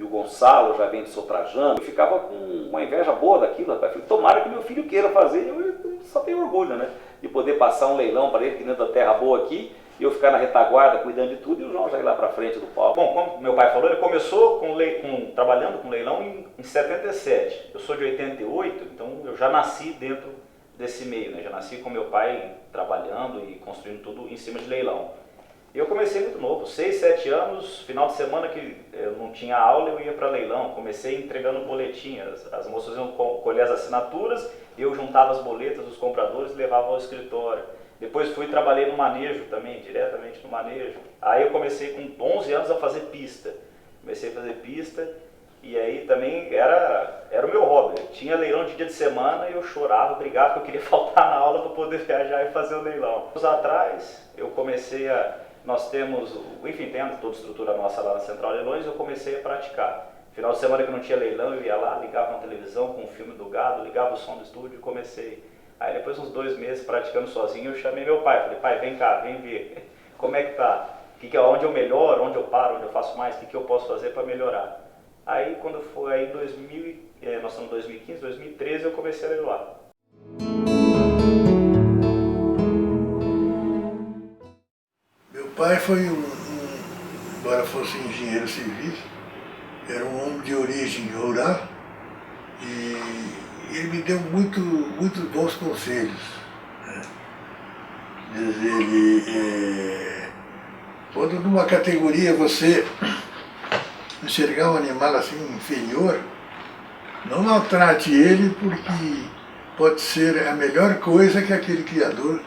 o Gonçalo já vem de Sotrajano. Eu ficava com uma inveja boa daquilo, rapaz. Falei, tomara que meu filho queira fazer, eu só tenho orgulho, né? De poder passar um leilão para ele, que dentro da terra boa aqui, e eu ficar na retaguarda cuidando de tudo, e o João já ir lá para frente do palco. Bom, como meu pai falou, ele começou trabalhando com leilão em 77. Eu sou de 88, então eu já nasci dentro desse meio, né? Já nasci com meu pai trabalhando e construindo tudo em cima de leilão. Eu comecei muito novo, 6, 7 anos, final de semana que eu não tinha aula, eu ia para leilão. Comecei entregando boletim, as moças iam colher as assinaturas, eu juntava as boletas dos compradores e levava ao escritório. Depois trabalhei no manejo também, diretamente no manejo. Aí eu comecei com 11 anos a fazer pista. Comecei a fazer pista E aí também era o meu hobby. Tinha leilão de dia de semana e eu chorava, brigava, porque eu queria faltar na aula para poder viajar e fazer o leilão. Anos atrás, eu comecei nós temos, enfim, tem toda a estrutura nossa lá na Central Leilões, eu comecei a praticar. Final de semana que não tinha leilão, eu ia lá, ligava na televisão com o filme do gado, ligava o som do estúdio e comecei. Aí depois de uns 2 meses praticando sozinho, eu chamei meu pai, falei, pai, vem cá, vem ver, como é que tá? Onde eu melhoro, onde eu paro, onde eu faço mais, o que eu posso fazer para melhorar? Aí quando foi aí nós estamos em 2015, 2013, eu comecei a leiloar. Meu pai foi embora fosse engenheiro civil, era um homem de origem rural e ele me deu muito bons conselhos. Né? Quando numa categoria você enxergar um animal assim inferior, não maltrate ele, porque pode ser a melhor coisa que aquele criador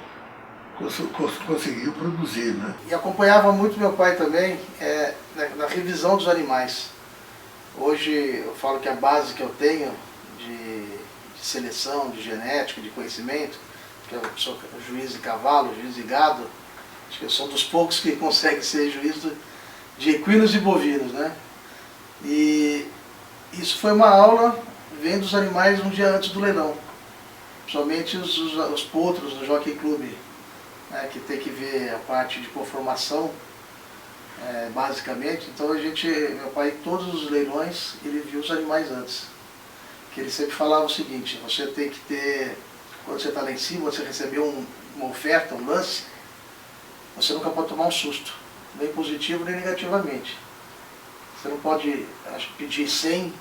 conseguiu produzir. Né? E acompanhava muito meu pai também na revisão dos animais. Hoje eu falo que a base que eu tenho de seleção, de genética, de conhecimento, que eu sou juiz de cavalo, juiz de gado, acho que eu sou dos poucos que consegue ser juiz de equinos e bovinos, né? E isso foi uma aula vendo os animais um dia antes do leilão, principalmente os potros do Jockey Club, né, que tem que ver a parte de conformação, basicamente. Então meu pai, todos os leilões, ele viu os animais antes. Que ele sempre falava o seguinte, você tem que ter, quando você está lá em cima, você recebeu uma oferta, um lance, você nunca pode tomar um susto, nem positivo nem negativamente. Você não pode pedir 100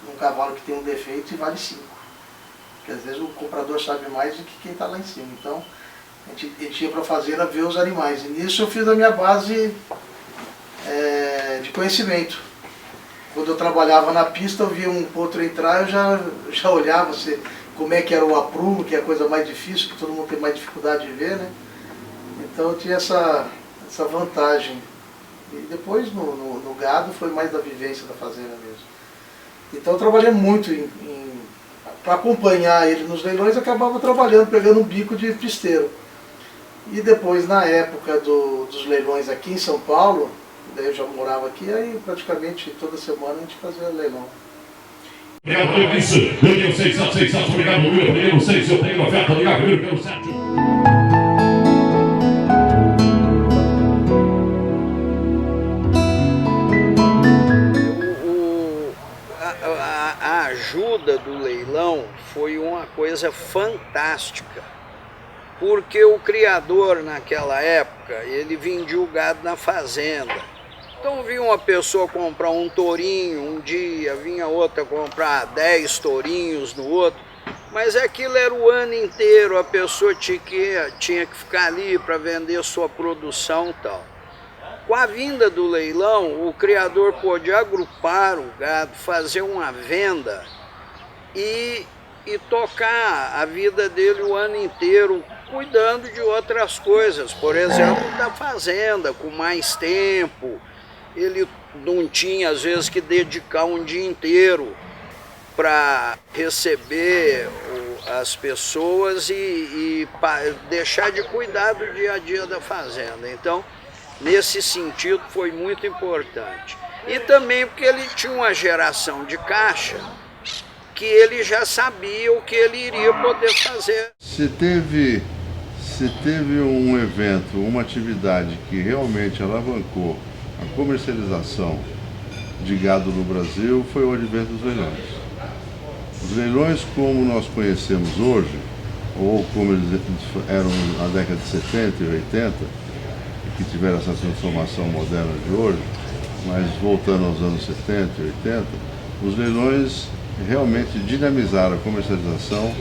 num cavalo que tem um defeito e vale 5. Porque às vezes o comprador sabe mais do que quem está lá em cima. Então, a gente ia para a fazenda ver os animais. E nisso eu fiz a minha base de conhecimento. Quando eu trabalhava na pista, eu via um potro entrar, eu já olhava como é que era o aprumo, que é a coisa mais difícil, que todo mundo tem mais dificuldade de ver, né? Então eu tinha essa vantagem. E depois no gado foi mais da vivência da fazenda mesmo. Então eu trabalhei muito para acompanhar ele nos leilões, eu acabava trabalhando, pegando um bico de pisteiro. E depois, na época dos leilões aqui em São Paulo, daí eu já morava aqui, aí praticamente toda semana a gente fazia leilão. Obrigado pelo isso. Daniel 600, obrigado, Will. Daniel 6, eu tenho oferta do Gabriel pelo 7. A ajuda do leilão foi uma coisa fantástica, porque o criador naquela época, ele vendia o gado na fazenda. Então vinha uma pessoa comprar um tourinho um dia, vinha outra comprar 10 tourinhos no outro, mas aquilo era o ano inteiro, a pessoa tinha que ficar ali para vender sua produção e tal. Com a vinda do leilão, o criador pôde agrupar o gado, fazer uma venda e tocar a vida dele o ano inteiro, cuidando de outras coisas, por exemplo, da fazenda, com mais tempo. Ele não tinha, às vezes, que dedicar um dia inteiro para receber as pessoas e deixar de cuidar do dia a dia da fazenda. Então, nesse sentido, foi muito importante. E também porque ele tinha uma geração de caixa que ele já sabia o que ele iria poder fazer. Se teve um evento, uma atividade que realmente alavancou a comercialização de gado no Brasil, foi o advento dos leilões. Os leilões como nós conhecemos hoje, ou como eles eram na década de 70 e 80, que tiveram essa transformação moderna de hoje, mas voltando aos anos 70 e 80, os leilões realmente dinamizaram a comercialização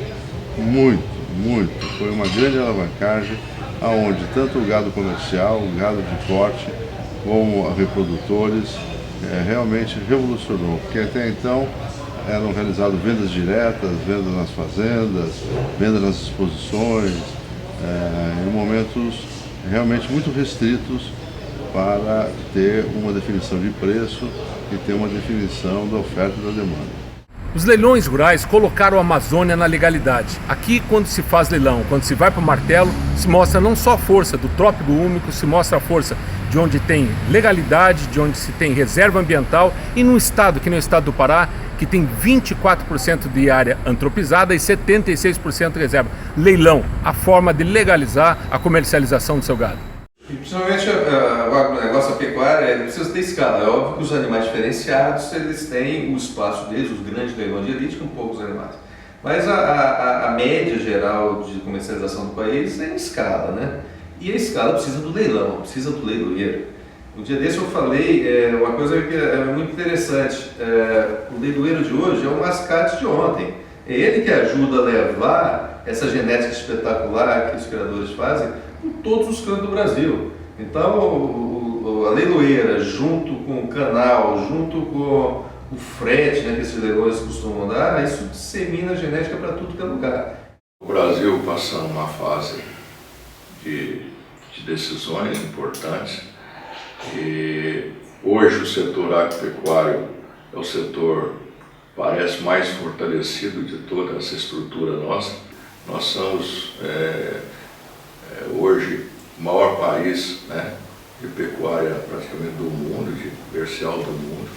muito. Foi uma grande alavancagem, aonde tanto o gado comercial, o gado de corte, como reprodutores, realmente revolucionou, porque até então eram realizadas vendas diretas, vendas nas fazendas, vendas nas exposições, em momentos realmente muito restritos para ter uma definição de preço e ter uma definição da oferta e da demanda. Os leilões rurais colocaram a Amazônia na legalidade. Aqui, quando se faz leilão, quando se vai para o martelo, se mostra não só a força do trópico úmico, se mostra a força de onde tem legalidade, de onde se tem reserva ambiental, e num estado que nem o estado do Pará, que tem 24% de área antropizada e 76% de reserva. Leilão, a forma de legalizar a comercialização do seu gado. E principalmente o agronegócio, a pecuária, ele precisa ter escala. É óbvio que os animais diferenciados, eles têm o espaço deles, os grandes leilões de elite, com poucos animais. Mas a média geral de comercialização do país é em escala, né? E a escala precisa do leilão, precisa do leiloeiro. Um dia desse eu falei uma coisa que é muito interessante. O leiloeiro de hoje é o mascate de ontem. É ele que ajuda a levar essa genética espetacular que os criadores fazem em todos os cantos do Brasil. Então, a leiloeira, junto com o canal, junto com o frete, né, que esses leilões costumam dar, isso dissemina a genética para tudo que é lugar. O Brasil passando uma fase de decisões importantes e hoje o setor agropecuário é o setor, parece, mais fortalecido de toda essa estrutura nossa. Nós somos hoje o maior país, né, de pecuária praticamente do mundo, de comercial do mundo.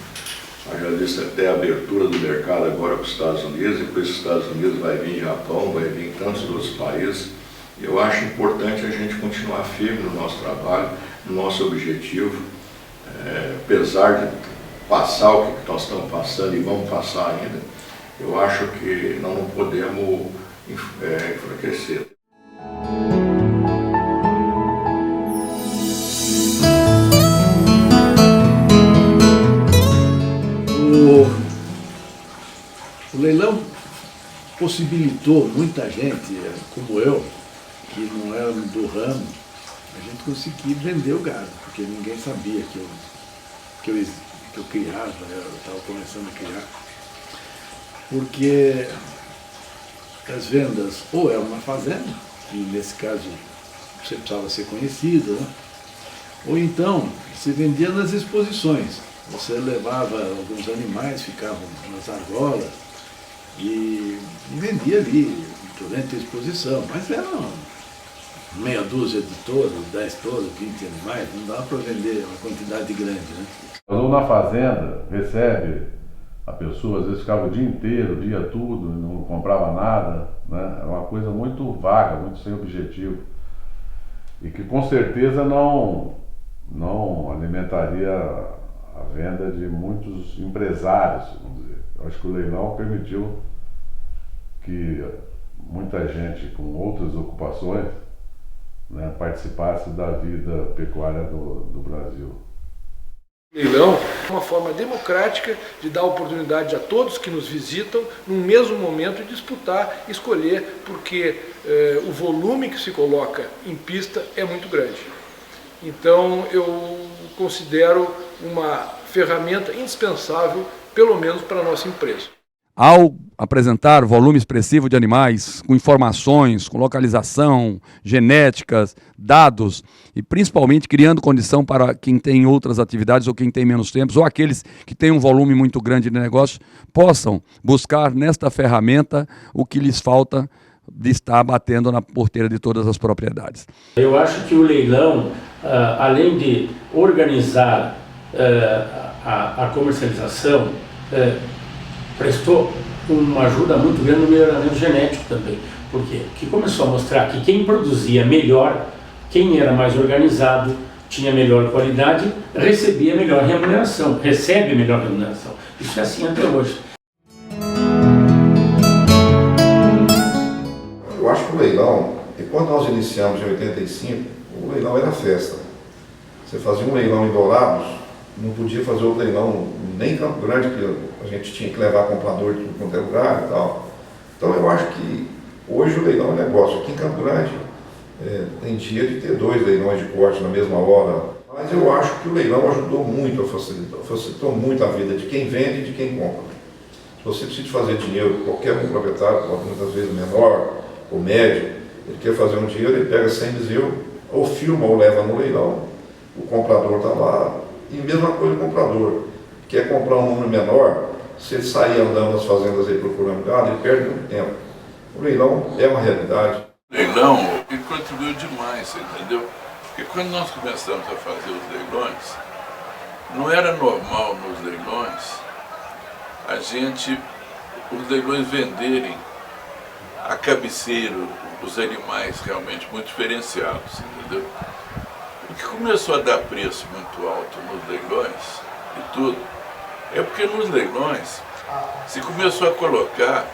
Já visto até a abertura do mercado agora para os Estados Unidos, e para os Estados Unidos vai vir Japão, vai vir tantos outros países. Eu acho importante a gente continuar firme no nosso trabalho, no nosso objetivo, apesar de passar o que nós estamos passando e vamos passar ainda, eu acho que nós não podemos enfraquecer. O leilão possibilitou muita gente, como eu, que não era do ramo, a gente conseguir vender o gado, porque ninguém sabia que eu criava, eu estava começando a criar. Porque as vendas, ou era uma fazenda, e nesse caso você precisava ser conhecido, né? Ou então se vendia nas exposições. Você levava alguns animais, ficavam nas argolas e vendia ali durante a exposição, mas eram meia dúzia de touros, 10 touros, 20 animais, não dava para vender uma quantidade grande, né? Ou na fazenda, recebe a pessoa, às vezes ficava o dia inteiro, o dia tudo, não comprava nada, né? Era uma coisa muito vaga, muito sem objetivo. E que com certeza não alimentaria a venda de muitos empresários, vamos dizer. Eu acho que o leilão permitiu que muita gente com outras ocupações, né, participasse da vida pecuária do Brasil. Leilão é uma forma democrática de dar oportunidade a todos que nos visitam, no mesmo momento, disputar, escolher, porque o volume que se coloca em pista é muito grande. Então eu considero uma ferramenta indispensável, pelo menos para a nossa empresa. Ao apresentar volume expressivo de animais, com informações, com localização, genéticas, dados, e principalmente criando condição para quem tem outras atividades ou quem tem menos tempo, ou aqueles que têm um volume muito grande de negócio, possam buscar nesta ferramenta o que lhes falta de estar batendo na porteira de todas as propriedades. Eu acho que o leilão, além de organizar a comercialização, prestou uma ajuda muito grande no melhoramento genético também. Por quê? Porque começou a mostrar que quem produzia melhor, quem era mais organizado, tinha melhor qualidade, recebia melhor remuneração, recebe melhor remuneração. Isso é assim até hoje. Eu acho que o leilão, e quando nós iniciamos em 85, o leilão era festa. Você fazia um leilão em Dourados, não podia fazer outro leilão nem em Campo Grande, que a gente tinha que levar comprador de tudo quanto é lugar e tal. Então eu acho que hoje o leilão é negócio. Aqui em Campo Grande tem dia de ter 2 leilões de corte na mesma hora. Mas eu acho que o leilão ajudou muito, facilitou muito a vida de quem vende e de quem compra. Se você precisa fazer dinheiro, qualquer um proprietário, muitas vezes menor ou médio, ele quer fazer um dinheiro, ele pega 100 bezerros, ou filma ou leva no leilão, o comprador está lá, e mesma coisa o comprador. quer comprar um número menor, se ele sair andando nas fazendas aí procurando gado, ele perde muito tempo. O leilão é uma realidade. O leilão, ele contribuiu demais, você entendeu? Porque quando nós começamos a fazer os leilões, não era normal nos leilões os leilões venderem a cabeceira, os animais realmente muito diferenciados, entendeu? O que começou a dar preço muito alto nos leilões e tudo, é porque nos leilões se começou a colocar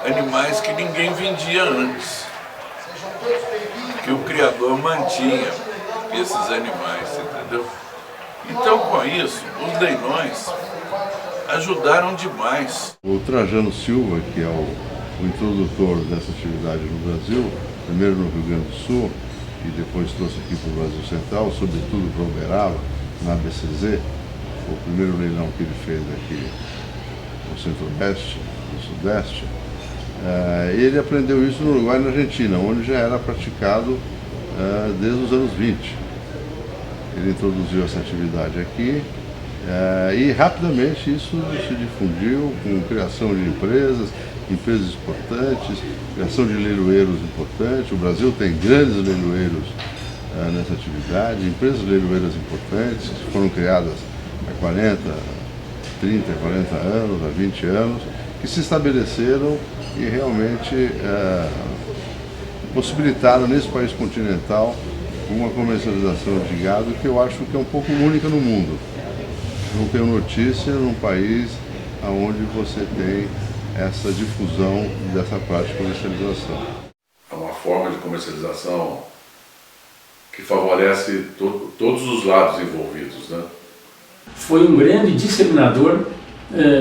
animais que ninguém vendia antes, que o criador mantinha esses animais, entendeu? Então, com isso, os leilões ajudaram demais. O Trajano Silva, que é o introdutor dessa atividade no Brasil, primeiro no Rio Grande do Sul e depois trouxe aqui para o Brasil Central, sobretudo para Uberaba, na ABCZ, o primeiro leilão que ele fez aqui no Centro-Oeste, no Sudeste. Ele aprendeu isso no Uruguai e na Argentina, onde já era praticado desde os anos 20. Ele introduziu essa atividade aqui e rapidamente isso se difundiu com criação de empresas importantes, criação de leiloeiros importantes. O Brasil tem grandes leiloeiros nessa atividade, empresas leiloeiras importantes que foram criadas há 40, 30, 40 anos, há 20 anos, que se estabeleceram e realmente possibilitaram nesse país continental uma comercialização de gado que eu acho que é um pouco única no mundo. Não tenho notícia num país onde você tem essa difusão dessa prática de comercialização. É uma forma de comercialização que favorece todos os lados envolvidos, né? Foi um grande disseminador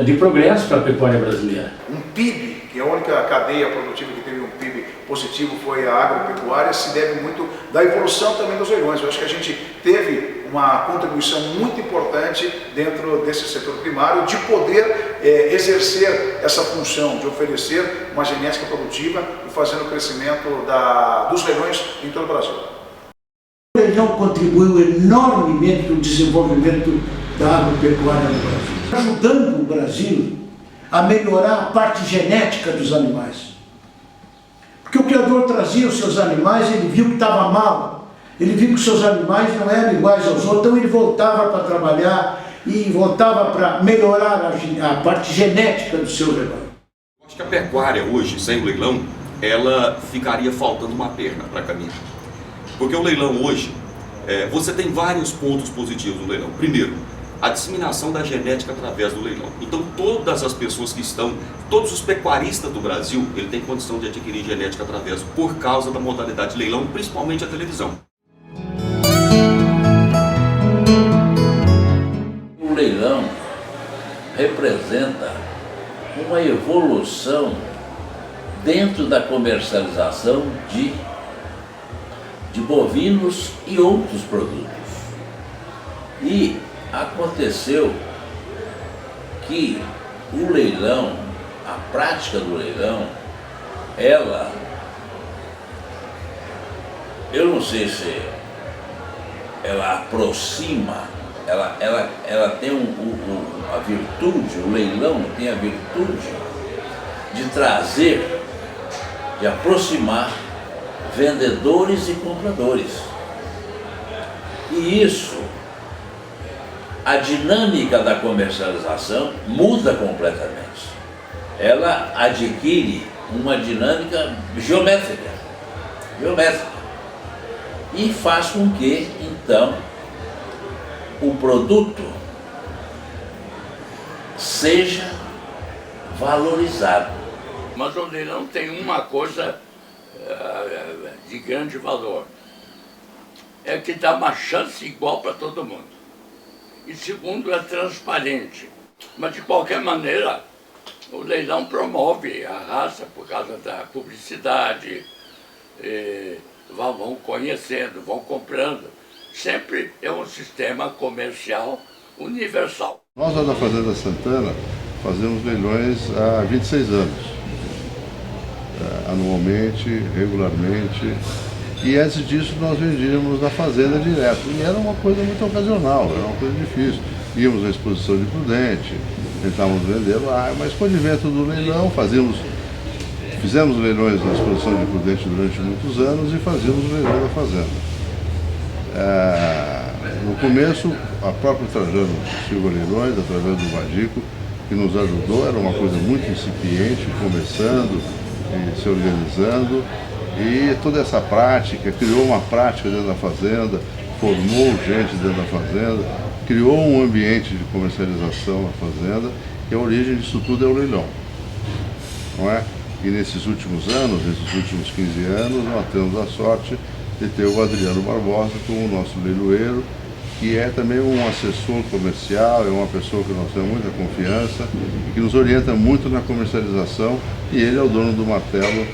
de progresso para a pecuária brasileira. Um PIB, que é a única cadeia produtiva que teve um PIB positivo foi a agropecuária, se deve muito da evolução também dos leilões. Eu acho que a gente teve uma contribuição muito importante dentro desse setor primário de poder exercer essa função de oferecer uma genética produtiva e fazendo o crescimento dos leilões em todo o Brasil. O leilão contribuiu enormemente para o desenvolvimento da agropecuária no Brasil, ajudando o Brasil a melhorar a parte genética dos animais. Porque o criador trazia os seus animais, ele viu que estava mal, ele viu que os seus animais não eram iguais aos outros, então ele voltava para trabalhar e voltava para melhorar a parte genética do seu rebanho. Acho que a pecuária hoje, sem o leilão, ela ficaria faltando uma perna para caminhar. Porque o leilão hoje, você tem vários pontos positivos no leilão. Primeiro, a disseminação da genética através do leilão. Então todas as pessoas que estão, todos os pecuaristas do Brasil, ele tem condição de adquirir genética através, por causa da modalidade de leilão, principalmente a televisão. O leilão representa uma evolução dentro da comercialização de bovinos e outros produtos. E aconteceu que o leilão, a prática do leilão, eu não sei se ela aproxima, ela tem a virtude, o leilão tem a virtude de trazer, de aproximar vendedores e compradores. E isso, a dinâmica da comercialização muda completamente. Ela adquire uma dinâmica geométrica. E faz com que, então, o produto seja valorizado. Mas o leilão tem uma coisa de grande valor. É que dá uma chance igual para todo mundo. E segundo, é transparente. Mas de qualquer maneira, o leilão promove a raça por causa da publicidade, vão conhecendo, vão comprando. Sempre é um sistema comercial universal. Nós lá da Fazenda Santana fazemos leilões há 26 anos. Anualmente, regularmente. E antes disso nós vendíamos na fazenda direto. E era uma coisa muito ocasional, era uma coisa difícil. íamos à exposição de Prudente, tentávamos vender lá, mas com o advento do leilão, fizemos leilões na exposição de Prudente durante muitos anos e fazíamos o leilão da fazenda. No começo, a própria Trajano Silva Leilões, através do Vadico, que nos ajudou, era uma coisa muito incipiente, começando e se organizando, e toda essa prática, criou uma prática dentro da fazenda, formou gente dentro da fazenda, criou um ambiente de comercialização na fazenda, que a origem disso tudo é o leilão, não é? E nesses últimos anos, nesses últimos 15 anos, nós temos a sorte de ter o Adriano Barbosa como nosso leiloeiro, que é também um assessor comercial, é uma pessoa que nós temos muita confiança e que nos orienta muito na comercialização, e ele é o dono do martelo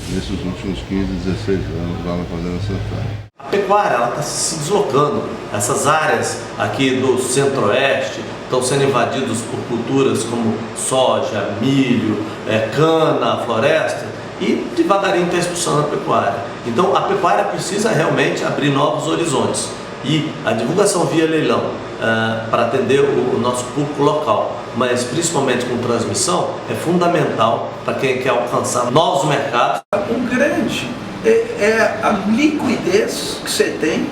nesses últimos 15, 16 anos lá na Fazenda Santana. A pecuária está se deslocando. Essas áreas aqui do centro-oeste estão sendo invadidas por culturas como soja, milho, cana, floresta, e devagarinho está expulsando a pecuária. Então a pecuária precisa realmente abrir novos horizontes. E a divulgação via leilão para atender o nosso público local, mas principalmente com transmissão, é fundamental para quem quer alcançar novos mercados. O grande é a liquidez que você tem.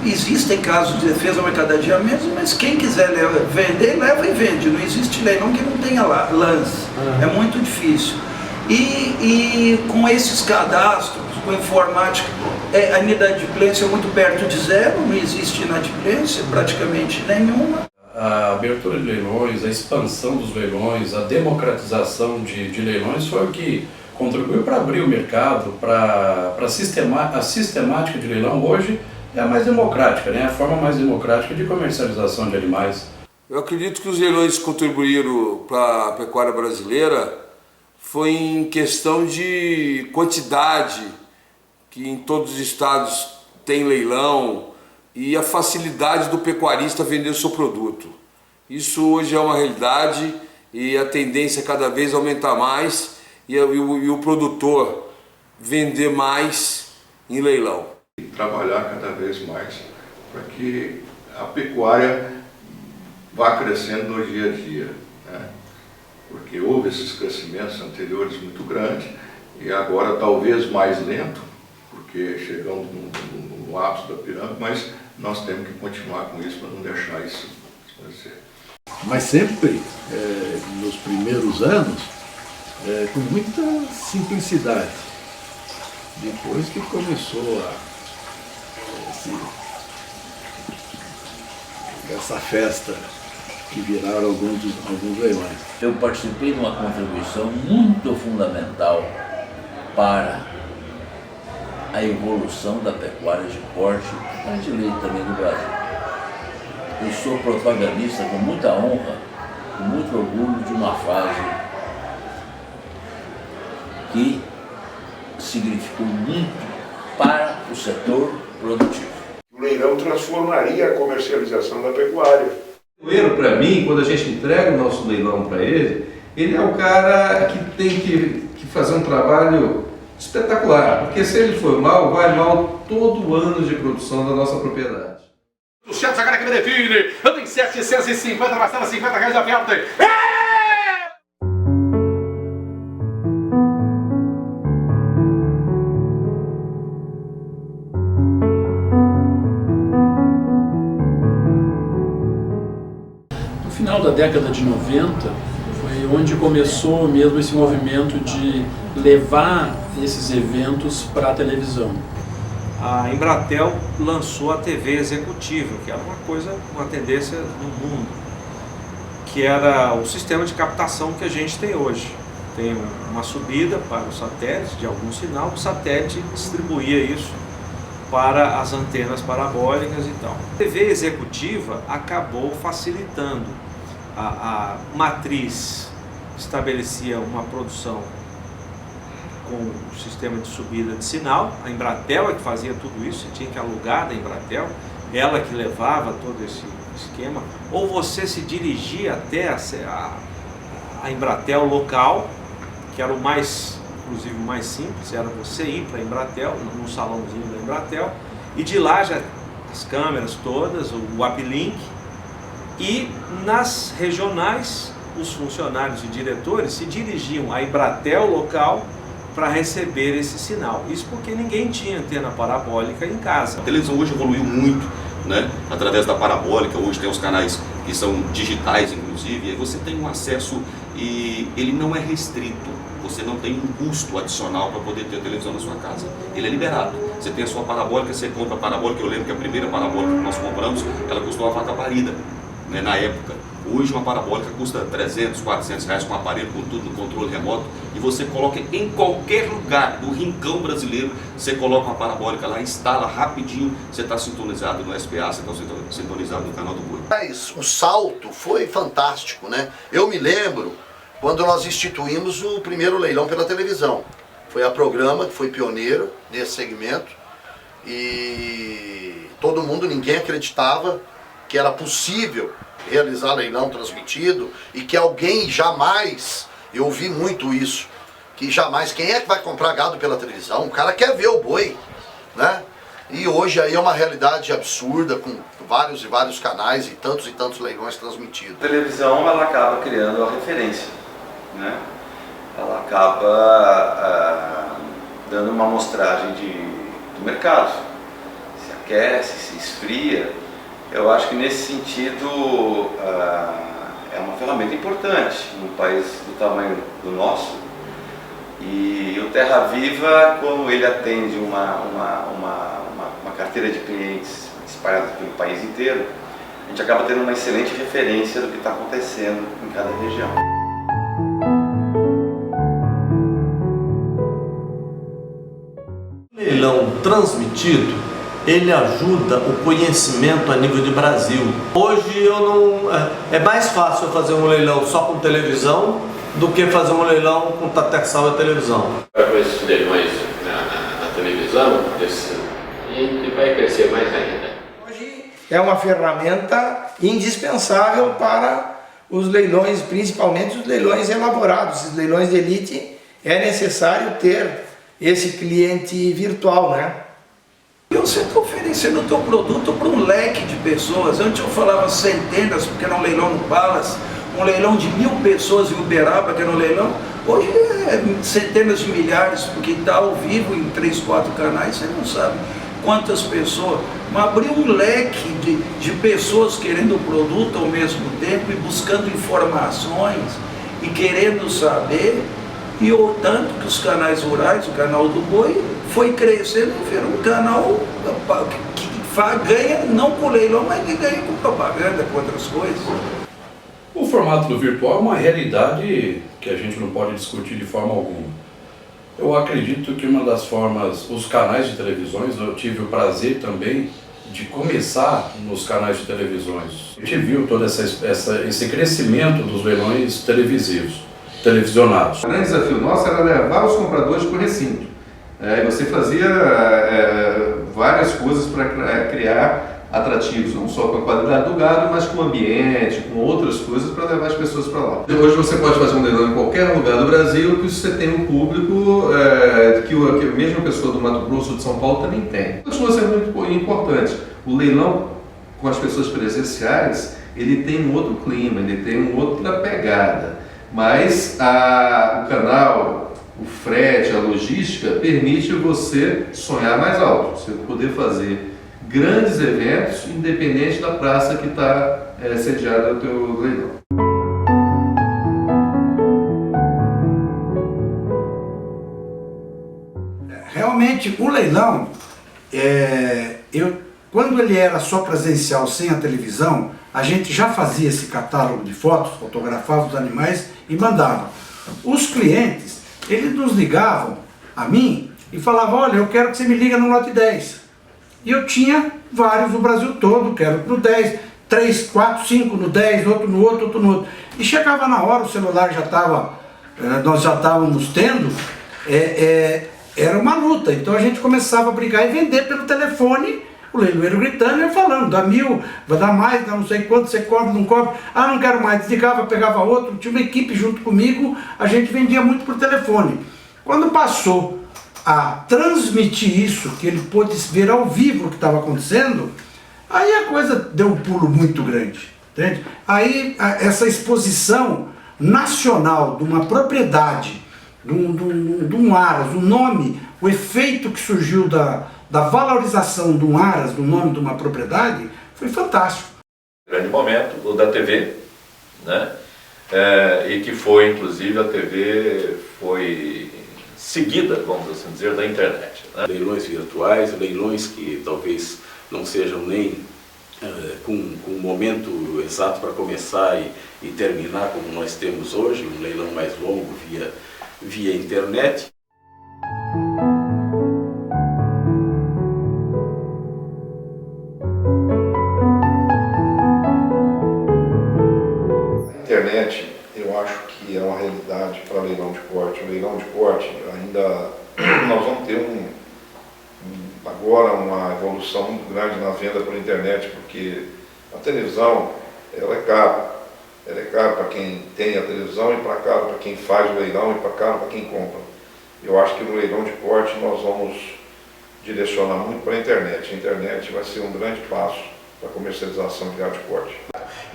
Existem casos de defesa mercadoria mesmo, mas quem quiser vender, leva e vende. Não existe leilão que não tenha lance. É muito difícil. E com esses cadastros, com informática, a inadimplência é muito perto de zero, não existe inadimplência praticamente nenhuma. A abertura de leilões, a expansão dos leilões, a democratização de leilões foi o que contribuiu para abrir o mercado, para a sistemática de leilão hoje é a mais democrática, né? A forma mais democrática de comercialização de animais. Eu acredito que os leilões contribuíram para a pecuária brasileira foi em questão de quantidade, que em todos os estados tem leilão, e a facilidade do pecuarista vender o seu produto. Isso hoje é uma realidade e a tendência é cada vez aumentar mais e o produtor vender mais em leilão. Trabalhar cada vez mais para que a pecuária vá crescendo no dia a dia, né? Porque houve esses crescimentos anteriores muito grandes e agora talvez mais lento, porque chegamos no ápice da pirâmide, mas nós temos que continuar com isso para não deixar isso acontecer. Mas sempre, nos primeiros anos, com muita simplicidade. Depois que começou essa festa que viraram alguns leilões. Eu participei de uma contribuição muito fundamental para a evolução da pecuária de corte e de leite também no Brasil. Eu sou protagonista com muita honra, com muito orgulho de uma fase que significou muito para o setor produtivo. O leilão transformaria a comercialização da pecuária. O leiloeiro, para mim, quando a gente entrega o nosso leilão para ele é o cara que tem que fazer um trabalho espetacular, porque se ele for mal, vai mal todo o ano de produção da nossa propriedade. O chefe agora que me define, eu tenho 750, bastava 50 reais de oferta. No final da década de 90, foi onde começou mesmo esse movimento de levar esses eventos para a televisão. A Embratel lançou a TV executiva, que era uma tendência no mundo, que era o sistema de captação que a gente tem hoje. Tem uma subida para o satélite de algum sinal, o satélite distribuía isso para as antenas parabólicas e tal. A TV executiva acabou facilitando. A matriz estabelecia uma produção com o sistema de subida de sinal, a Embratel é que fazia tudo isso, você tinha que alugar da Embratel, ela que levava todo esse esquema, ou você se dirigia até a Embratel local, que era inclusive o mais simples, era você ir para a Embratel, no salãozinho da Embratel, e de lá já as câmeras todas, o uplink, E nas regionais, os funcionários e diretores se dirigiam à Embratel local para receber esse sinal. Isso porque ninguém tinha antena parabólica em casa. A televisão hoje evoluiu muito, né? Através da parabólica, hoje tem os canais que são digitais, inclusive, e aí você tem um acesso e ele não é restrito. Você não tem um custo adicional para poder ter televisão na sua casa. Ele é liberado. Você tem a sua parabólica, você compra a parabólica. Eu lembro que a primeira parabólica que nós compramos, ela custou uma faca parida, né, na época. Hoje uma parabólica custa 300, 400 reais com aparelho, com tudo no controle remoto. E você coloca em qualquer lugar do rincão brasileiro, você coloca uma parabólica lá, instala rapidinho, você está sintonizado no SPA, você está sintonizado no canal do Boi. Mas o salto foi fantástico, né? Eu me lembro quando nós instituímos o primeiro leilão pela televisão. Foi a Programa, que foi pioneiro nesse segmento, e todo mundo, ninguém acreditava que era possível realizar leilão transmitido e que alguém jamais, eu ouvi muito isso, que jamais, quem é que vai comprar gado pela televisão? O cara quer ver o boi, né? E hoje aí é uma realidade absurda, com vários e vários canais e tantos leilões transmitidos. A televisão, ela acaba criando a referência, né? Ela acaba dando uma amostragem do mercado. Se aquece, se esfria. Eu acho que nesse sentido é uma ferramenta importante num país do tamanho do nosso. E o Terra Viva, como ele atende uma carteira de clientes espalhada pelo país inteiro, a gente acaba tendo uma excelente referência do que está acontecendo em cada região. O leilão transmitido, ele ajuda o conhecimento a nível de Brasil. Hoje eu não, é mais fácil eu fazer um leilão só com televisão do que fazer um leilão com tatersal e televisão. Com esses leilões na televisão, e vai crescer mais ainda. Hoje é uma ferramenta indispensável para os leilões, principalmente os leilões elaborados, os leilões de elite. É necessário ter esse cliente virtual, né? E você está oferecendo o teu produto para um leque de pessoas. Antes eu falava centenas, porque era um leilão no Palace, um leilão de 1000 pessoas em Uberaba, que era um leilão. Hoje é centenas de milhares, porque está ao vivo em 3, 4 canais, você não sabe quantas pessoas. Mas abriu um leque de pessoas querendo o produto ao mesmo tempo e buscando informações e querendo saber. E o tanto que os canais rurais, o canal do Boi, foi crescendo e virou um canal que ganha, não com leilão, mas que ganha com propaganda, com outras coisas. O formato do virtual é uma realidade que a gente não pode discutir de forma alguma. Eu acredito que uma das formas, os canais de televisões, eu tive o prazer também de começar nos canais de televisões. A gente viu todo esse crescimento dos leilões televisionados. O grande desafio nosso era levar os compradores para o recinto. Você fazia várias coisas para criar atrativos, não só com a qualidade do gado, mas com o ambiente, com outras coisas para levar as pessoas para lá. Hoje você pode fazer um leilão em qualquer lugar do Brasil que você tem um público que a mesma pessoa do Mato Grosso ou de São Paulo também tem. Continua sendo muito importante. O leilão com as pessoas presenciais, ele tem um outro clima, ele tem uma outra pegada. Mas o canal, o frete, a logística permite você sonhar mais alto, você poder fazer grandes eventos independente da praça que está sediada no teu leilão. Realmente o leilão, quando ele era só presencial sem a televisão, a gente já fazia esse catálogo de fotos, fotografava os animais e mandava. Os clientes, eles nos ligavam a mim e falavam, olha, eu quero que você me liga no lote 10. E eu tinha vários no Brasil todo, quero no 10, 3, 4, 5 no 10, outro no outro, outro no outro. E chegava na hora, o celular já estava, nós já estávamos tendo, era uma luta. Então a gente começava a brigar e vender pelo telefone, o leiloeiro gritando e eu falando, dá 1000, vai dar mais, dá não sei quanto, você cobra, não cobra, não quero mais, desligava, pegava outro, tinha uma equipe junto comigo, a gente vendia muito por telefone. Quando passou a transmitir isso, que ele pôde ver ao vivo o que estava acontecendo, aí a coisa deu um pulo muito grande, Entende? Aí essa exposição nacional de uma propriedade, de um aras, um nome, o efeito que surgiu da valorização de um aras, do nome de uma propriedade, foi fantástico. Grande momento, o da TV, né? E que foi, inclusive, a TV foi seguida, vamos assim dizer, da internet. Né? Leilões virtuais, leilões que talvez não sejam nem com um momento exato para começar e terminar como nós temos hoje, um leilão mais longo via internet. A internet, eu acho que é uma realidade para leilão de corte. O leilão de corte, ainda nós vamos ter agora uma evolução muito grande na venda por internet, porque a televisão, ela é cara. Ela é cara para quem tem a televisão e para cara para quem faz o leilão e para cara para quem compra. Eu acho que no leilão de corte nós vamos direcionar muito para a internet. A internet vai ser um grande passo para a comercialização de gado de corte.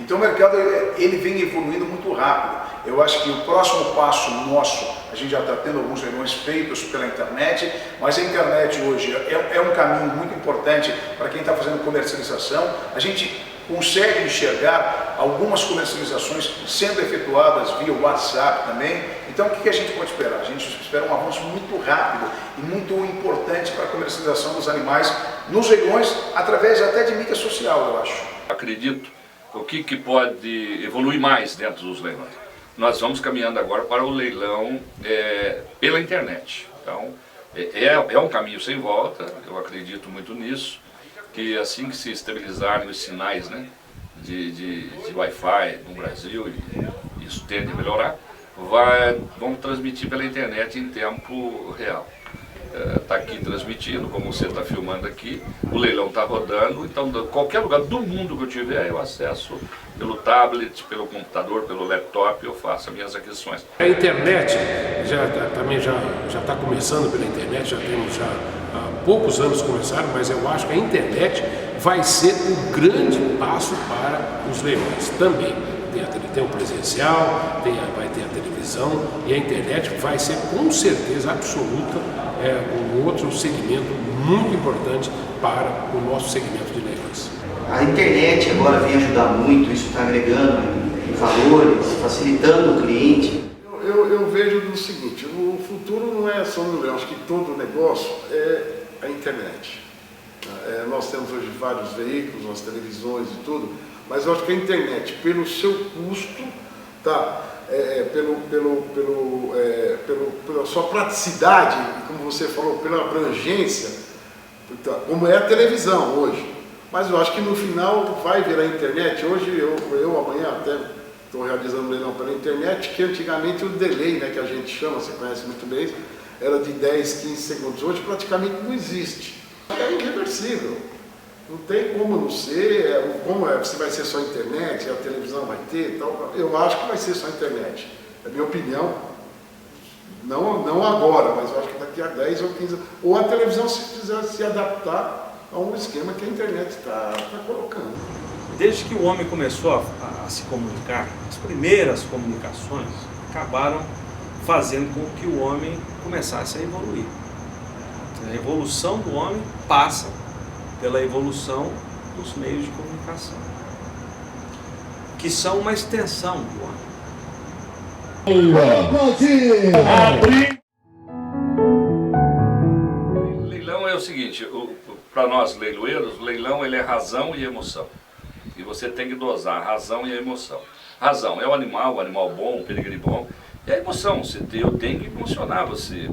Então o mercado ele vem evoluindo muito rápido. Eu acho que o próximo passo nosso, a gente já está tendo alguns leilões feitos pela internet, mas a internet hoje é um caminho muito importante para quem está fazendo comercialização. A gente consegue enxergar algumas comercializações sendo efetuadas via WhatsApp também. Então o que a gente pode esperar? A gente espera um avanço muito rápido e muito importante para a comercialização dos animais nos leilões, através até de mídia social, eu acho. Acredito o que pode evoluir mais dentro dos leilões. Nós vamos caminhando agora para o leilão pela internet. Então, é um caminho sem volta, eu acredito muito nisso, que assim que se estabilizarem os sinais, né, de Wi-Fi no Brasil, e isso tende a melhorar, vamos transmitir pela internet em tempo real. Está aqui transmitindo, como você está filmando aqui, o leilão está rodando, então qualquer lugar do mundo que eu tiver, eu acesso pelo tablet, pelo computador, pelo laptop, eu faço as minhas aquisições. A internet também já está começando pela internet, já temos há poucos anos começaram, mas eu acho que a internet vai ser o grande passo para os leilões também. Tem o presencial, vai ter a televisão, e a internet vai ser com certeza absoluta um outro segmento muito importante para o nosso segmento de leilões. A internet agora vem ajudar muito, isso está agregando em valores, facilitando o cliente. Eu vejo do seguinte, o futuro não é só no leilão, acho que todo negócio é a internet. Nós temos hoje vários veículos, as televisões e tudo, mas eu acho que a internet, pelo seu custo, tá? Pela sua praticidade, como você falou, pela abrangência, como é a televisão hoje. Mas eu acho que no final vai virar a internet. Hoje, eu amanhã até estou realizando leilão pela internet, que antigamente o delay, né, que a gente chama, você conhece muito bem, era de 10, 15 segundos. Hoje praticamente não existe. É irreversível. Não tem como não ser, se vai ser só internet, a televisão vai ter e tal. Eu acho que vai ser só internet. É a minha opinião. Não agora, mas eu acho que daqui a 10 ou 15 anos. Ou a televisão se quiser se adaptar a um esquema que a internet está colocando. Desde que o homem começou a se comunicar, as primeiras comunicações acabaram fazendo com que o homem começasse a evoluir. A evolução do homem passa pela evolução dos meios de comunicação, que são uma extensão do homem. Leilão é o seguinte, para nós leiloeiros, o leilão ele é razão e emoção. E você tem que dosar a razão e a emoção. Razão é o animal bom, o peregrino bom. E a emoção, eu tenho que emocionar você.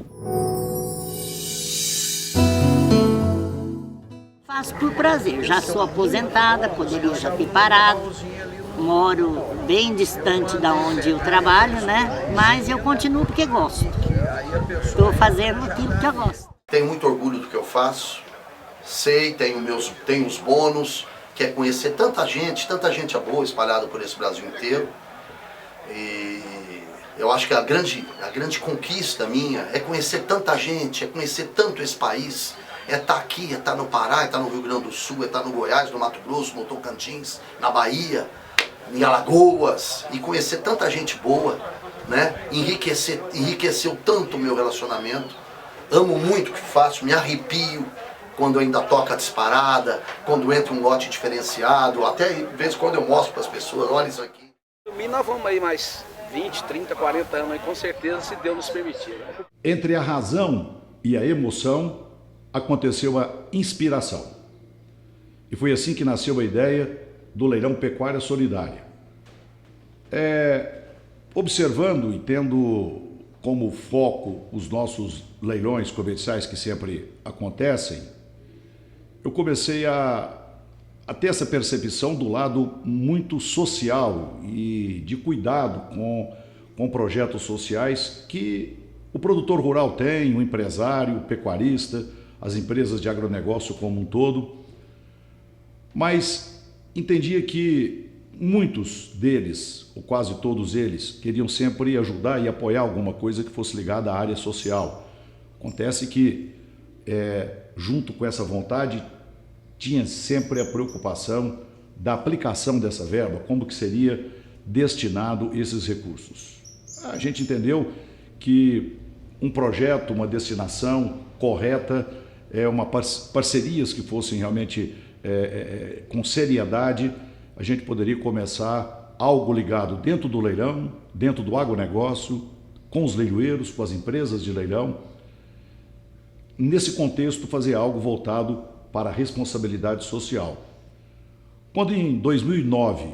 Faço por prazer, já sou aposentada, poderia já ter parado, moro bem distante da onde eu trabalho, né? Mas eu continuo porque gosto, estou fazendo aquilo que eu gosto. Tenho muito orgulho do que eu faço, sei, tenho os bônus, que é conhecer tanta gente boa espalhada por esse Brasil inteiro. E eu acho que a grande conquista minha é conhecer tanta gente, é conhecer tanto esse país. É estar aqui, é estar no Pará, é estar no Rio Grande do Sul, é estar no Goiás, no Mato Grosso, no Tocantins, na Bahia, em Alagoas e conhecer tanta gente boa, né? Enriqueceu tanto o meu relacionamento. Amo muito o que faço, me arrepio quando ainda toca disparada, quando entra um lote diferenciado, até de vez em quando eu mostro para as pessoas, olha isso aqui. E nós vamos aí mais 20, 30, 40 anos aí, com certeza, se Deus nos permitir. Entre a razão e a emoção, aconteceu a inspiração. E foi assim que nasceu a ideia do leilão Pecuária Solidária. Observando e tendo como foco os nossos leilões comerciais que sempre acontecem, eu comecei a ter essa percepção do lado muito social e de cuidado com projetos sociais que o produtor rural tem, o empresário, o pecuarista, as empresas de agronegócio como um todo, mas entendia que muitos deles, ou quase todos eles, queriam sempre ajudar e apoiar alguma coisa que fosse ligada à área social. Acontece que, junto com essa vontade, tinha sempre a preocupação da aplicação dessa verba, como que seria destinado esses recursos. A gente entendeu que um projeto, uma destinação correta, parcerias que fossem realmente com seriedade, a gente poderia começar algo ligado dentro do leilão, dentro do agronegócio, com os leiloeiros, com as empresas de leilão. Nesse contexto, fazer algo voltado para a responsabilidade social. Quando em 2009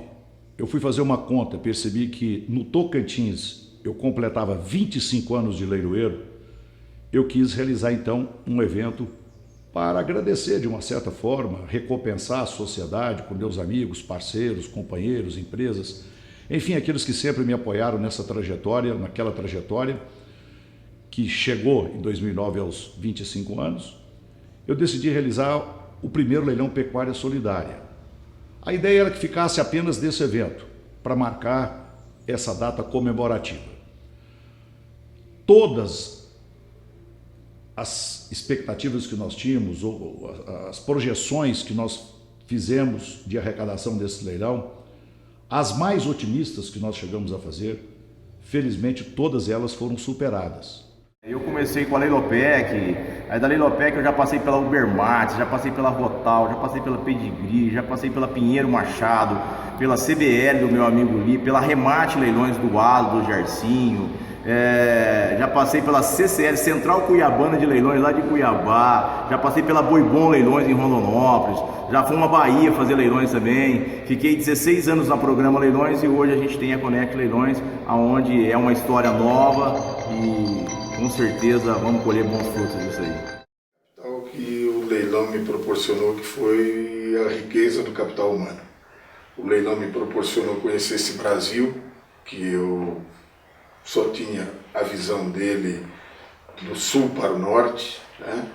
eu fui fazer uma conta, percebi que no Tocantins eu completava 25 anos de leiloeiro, eu quis realizar então um evento para agradecer de uma certa forma, recompensar a sociedade com meus amigos, parceiros, companheiros, empresas, enfim, aqueles que sempre me apoiaram nessa trajetória, naquela trajetória, que chegou em 2009 aos 25 anos, eu decidi realizar o primeiro leilão Pecuária Solidária. A ideia era que ficasse apenas desse evento, para marcar essa data comemorativa. Todas as expectativas que nós tínhamos, ou as projeções que nós fizemos de arrecadação desse leilão, as mais otimistas que nós chegamos a fazer, felizmente todas elas foram superadas. Eu comecei com a Leilopec, aí da Leilopec eu já passei pela Ubermax, já passei pela Rotal, já passei pela Pedigree, já passei pela Pinheiro Machado, pela CBL do meu amigo Li, pela Remate Leilões do Ado, do Gercinho, já passei pela CCL, Central Cuiabana de Leilões lá de Cuiabá, já passei pela Boibon Leilões em Rondonópolis, já fui a Bahia fazer leilões também, fiquei 16 anos no programa Leilões e hoje a gente tem a Connect Leilões, onde é uma história nova e com certeza vamos colher bons frutos disso aí. O que o leilão me proporcionou que foi a riqueza do capital humano. O leilão me proporcionou conhecer esse Brasil, que eu só tinha a visão dele do sul para o norte, né?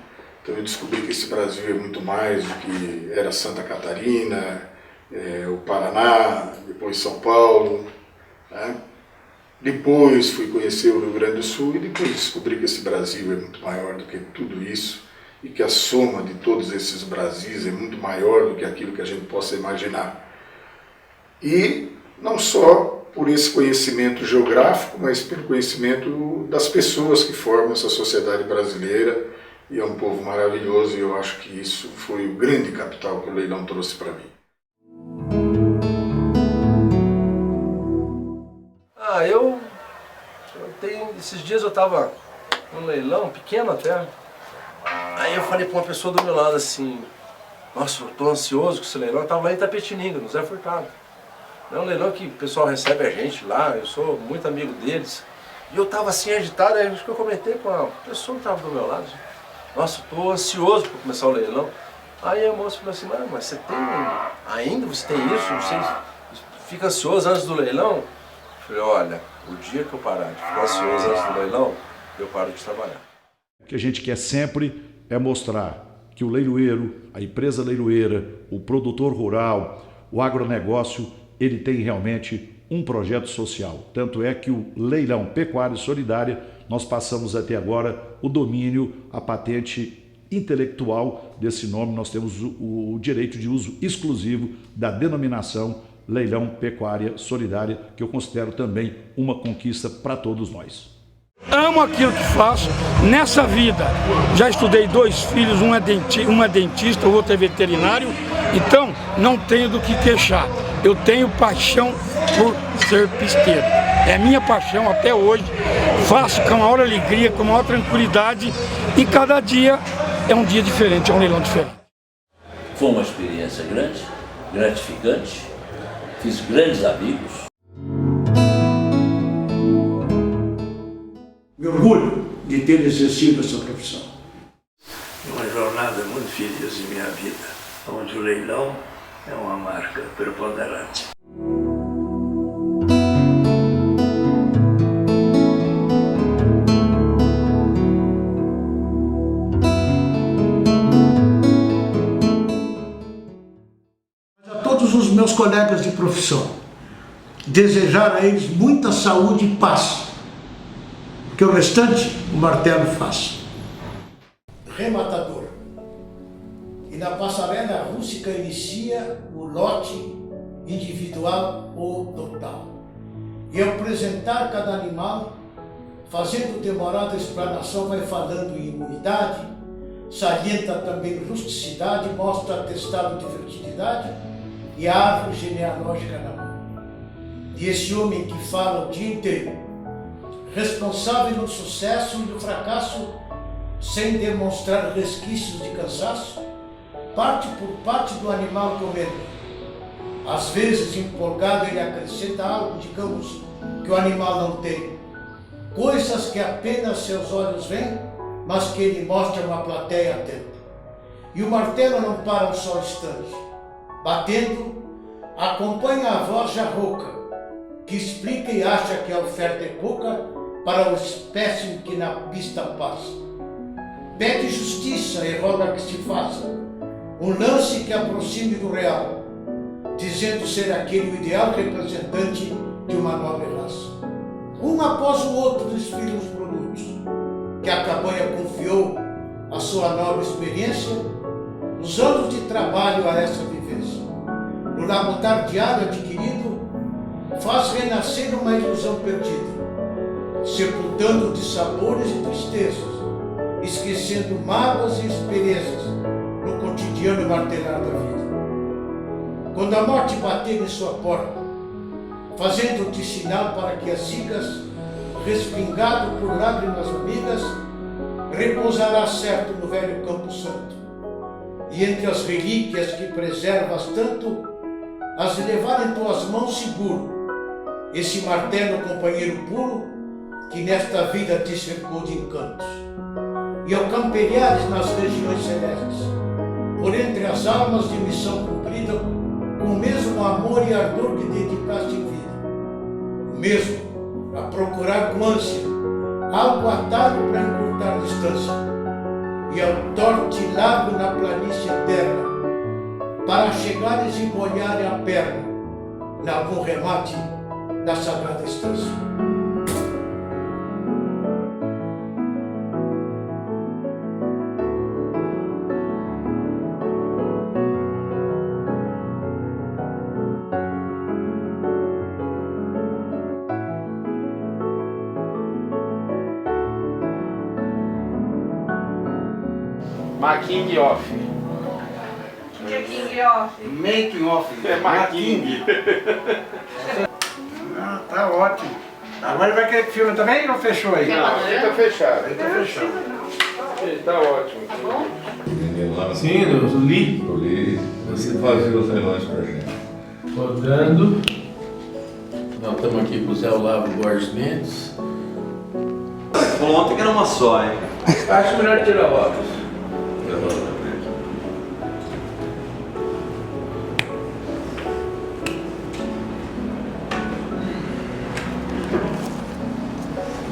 Então eu descobri que esse Brasil é muito mais do que era Santa Catarina, o Paraná, depois São Paulo, né? Depois fui conhecer o Rio Grande do Sul e depois descobri que esse Brasil é muito maior do que tudo isso e que a soma de todos esses Brasis é muito maior do que aquilo que a gente possa imaginar. E não só por esse conhecimento geográfico, mas pelo conhecimento das pessoas que formam essa sociedade brasileira, e é um povo maravilhoso e eu acho que isso foi o grande capital que o leilão trouxe para mim. Esses dias eu tava num leilão, pequeno até, aí eu falei pra uma pessoa do meu lado assim, nossa, eu tô ansioso com esse leilão, eu tava lá em Itapetininga, no Zé Furtado. É um leilão que o pessoal recebe a gente lá, eu sou muito amigo deles, e eu tava assim agitado, aí acho que eu comentei com a pessoa que tava do meu lado, nossa, eu tô ansioso pra começar o leilão. Aí a moça falou assim, mas você tem, ainda você tem isso, você fica ansioso antes do leilão? Eu falei, olha, o dia que eu parar de ficar ansioso antes do leilão, eu paro de trabalhar. O que a gente quer sempre é mostrar que o leiloeiro, a empresa leiloeira, o produtor rural, o agronegócio, ele tem realmente um projeto social. Tanto é que o leilão Pecuária Solidária, nós passamos até agora o domínio, a patente intelectual desse nome, nós temos o direito de uso exclusivo da denominação leilão pecuária solidária, que eu considero também uma conquista para todos nós. Amo aquilo que faço nessa vida. Já estudei 2 filhos, um é dentista, o outro é veterinário, então não tenho do que queixar. Eu tenho paixão por ser pisteiro. É minha paixão até hoje. Faço com a maior alegria, com a maior tranquilidade e cada dia é um dia diferente, é um leilão diferente. Foi uma experiência grande, gratificante, fiz grandes amigos. Me orgulho de ter exercido essa profissão. Uma jornada muito feliz em minha vida, onde o leilão é uma marca preponderante. A todos os meus colegas de profissão, desejar a eles muita saúde e paz, que o restante o martelo faz. Rematador. E na passarela rústica inicia o lote individual ou total. E ao apresentar cada animal, fazendo demorada explanação, vai falando em imunidade, salienta também rusticidade, mostra atestado de fertilidade e a árvore genealógica na mão. E esse homem que fala o dia inteiro, responsável no sucesso e no fracasso, sem demonstrar resquícios de cansaço, parte por parte do animal comendo. Às vezes, empolgado, ele acrescenta algo, digamos, que o animal não tem. Coisas que apenas seus olhos veem, mas que ele mostra a uma plateia atenta. E o martelo não para um só instante. Batendo, acompanha a voz já rouca, que explica e acha que a oferta é pouca para o espécime que na pista passa. Pede justiça e roga que se faça um lance que aproxime do real, dizendo ser aquele o ideal representante de uma nobre raça. Um após o outro desfilam os produtos, que a cabanha confiou a sua nova experiência, os anos de trabalho a essa vivência. No labutar diário adquirido, faz renascer uma ilusão perdida, sepultando dissabores e tristezas, esquecendo mágoas e experiências no cotidiano martelar da vida. Quando a morte bater em sua porta, fazendo-te sinal para que as sigas, respingado por lágrimas amigas, repousará certo no velho Campo Santo, e entre as relíquias que preservas tanto, as levar em tuas mãos seguro, esse martelo companheiro puro, que nesta vida te cercou de encantos. E ao camperiares nas regiões celestes, por entre as almas de missão cumprida, com o mesmo amor e ardor que dedicaste em vida, o mesmo a procurar com ânsia algo atalho para encurtar distância, e ao torte lago na planície eterna, para chegares e molharem a perna na algum remate da sagrada estância. Making off. O que é King Off? Making off. É making. Ah, tá ótimo. Agora ele vai querer que filme também ou fechou aí? Não, aí tá fechado. Aí tá fechado. Tá ótimo. Tá bom? Sim, eu li. Eu li. Você fazia os leilões pra gente. Rodando. Nós estamos aqui com o Zé Olavo Borges Mendes. Falou ontem que era uma só, hein? Acho melhor tirar o óculos.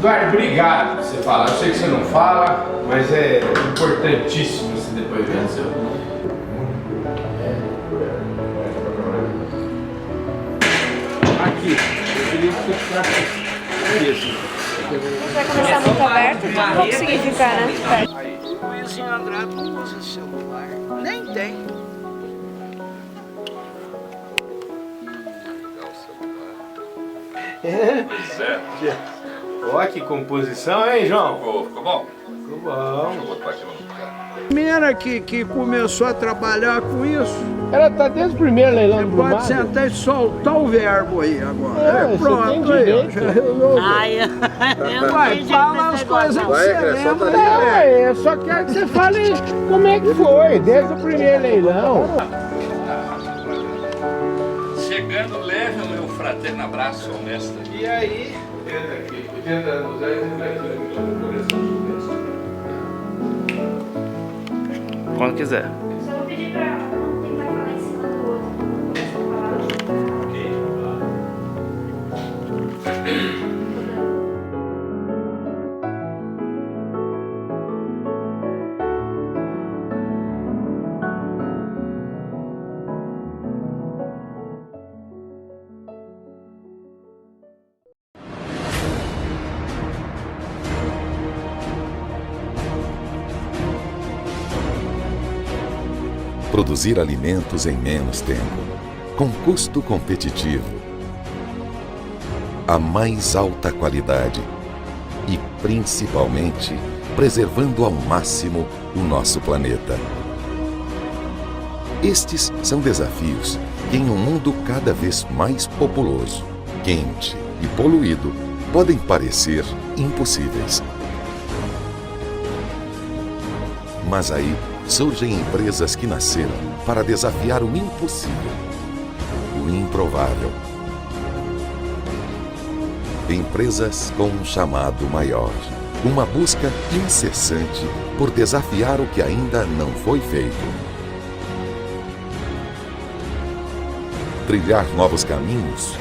Eduardo, obrigado por você falar. Eu sei que você não fala, mas é importantíssimo esse depoimento seu. Aqui, eu queria que você ficasse aqui. Vai começar muito aberto, então não vou conseguir ficar, né? Aí, o Luizinho Andrade não usa celular. Nem tem. Pois é. Olha que composição, hein, João? Ficou bom? Ficou bom. Deixa eu botar aqui no lugar. Primeira que começou a trabalhar com isso. Ela tá desde o primeiro leilão do Pode sentar e soltar o verbo aí agora. Pronto, aí. Vai, fala as coisas que você lembra. Eu só quero que você fale como é que foi, desde o primeiro leilão. Chegando, leve o meu fraterno abraço ao mestre. E aí? 80 anos, aí quando quiser. Só vou pedir pra não tentar falar em cima do Produzir alimentos em menos tempo, com custo competitivo, a mais alta qualidade e, principalmente, preservando ao máximo o nosso planeta. Estes são desafios que, em um mundo cada vez mais populoso, quente e poluído, podem parecer impossíveis. Mas aí surgem empresas que nasceram para desafiar o impossível, o improvável. Empresas com um chamado maior, uma busca incessante por desafiar o que ainda não foi feito. Trilhar novos caminhos,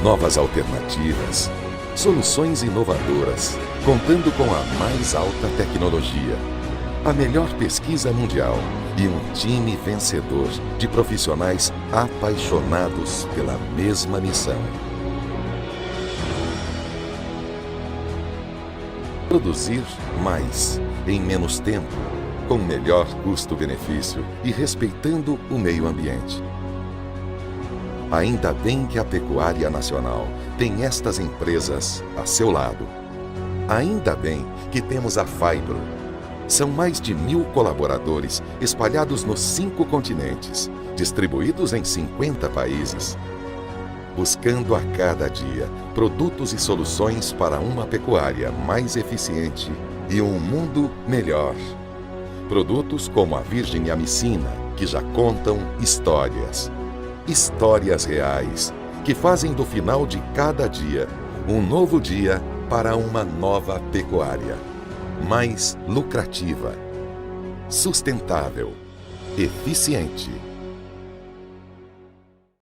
novas alternativas, soluções inovadoras, contando com a mais alta tecnologia, a melhor pesquisa mundial e um time vencedor de profissionais apaixonados pela mesma missão. Produzir mais em menos tempo, com melhor custo-benefício e respeitando o meio ambiente. Ainda bem que a Pecuária Nacional tem estas empresas a seu lado. Ainda bem que temos a Fibro. São mais de 1000 colaboradores espalhados nos 5 continentes, distribuídos em 50 países, buscando a cada dia produtos e soluções para uma pecuária mais eficiente e um mundo melhor. Produtos como a Virgem Amicina, que já contam histórias. Histórias reais, que fazem do final de cada dia um novo dia para uma nova pecuária. Mais lucrativa, sustentável, eficiente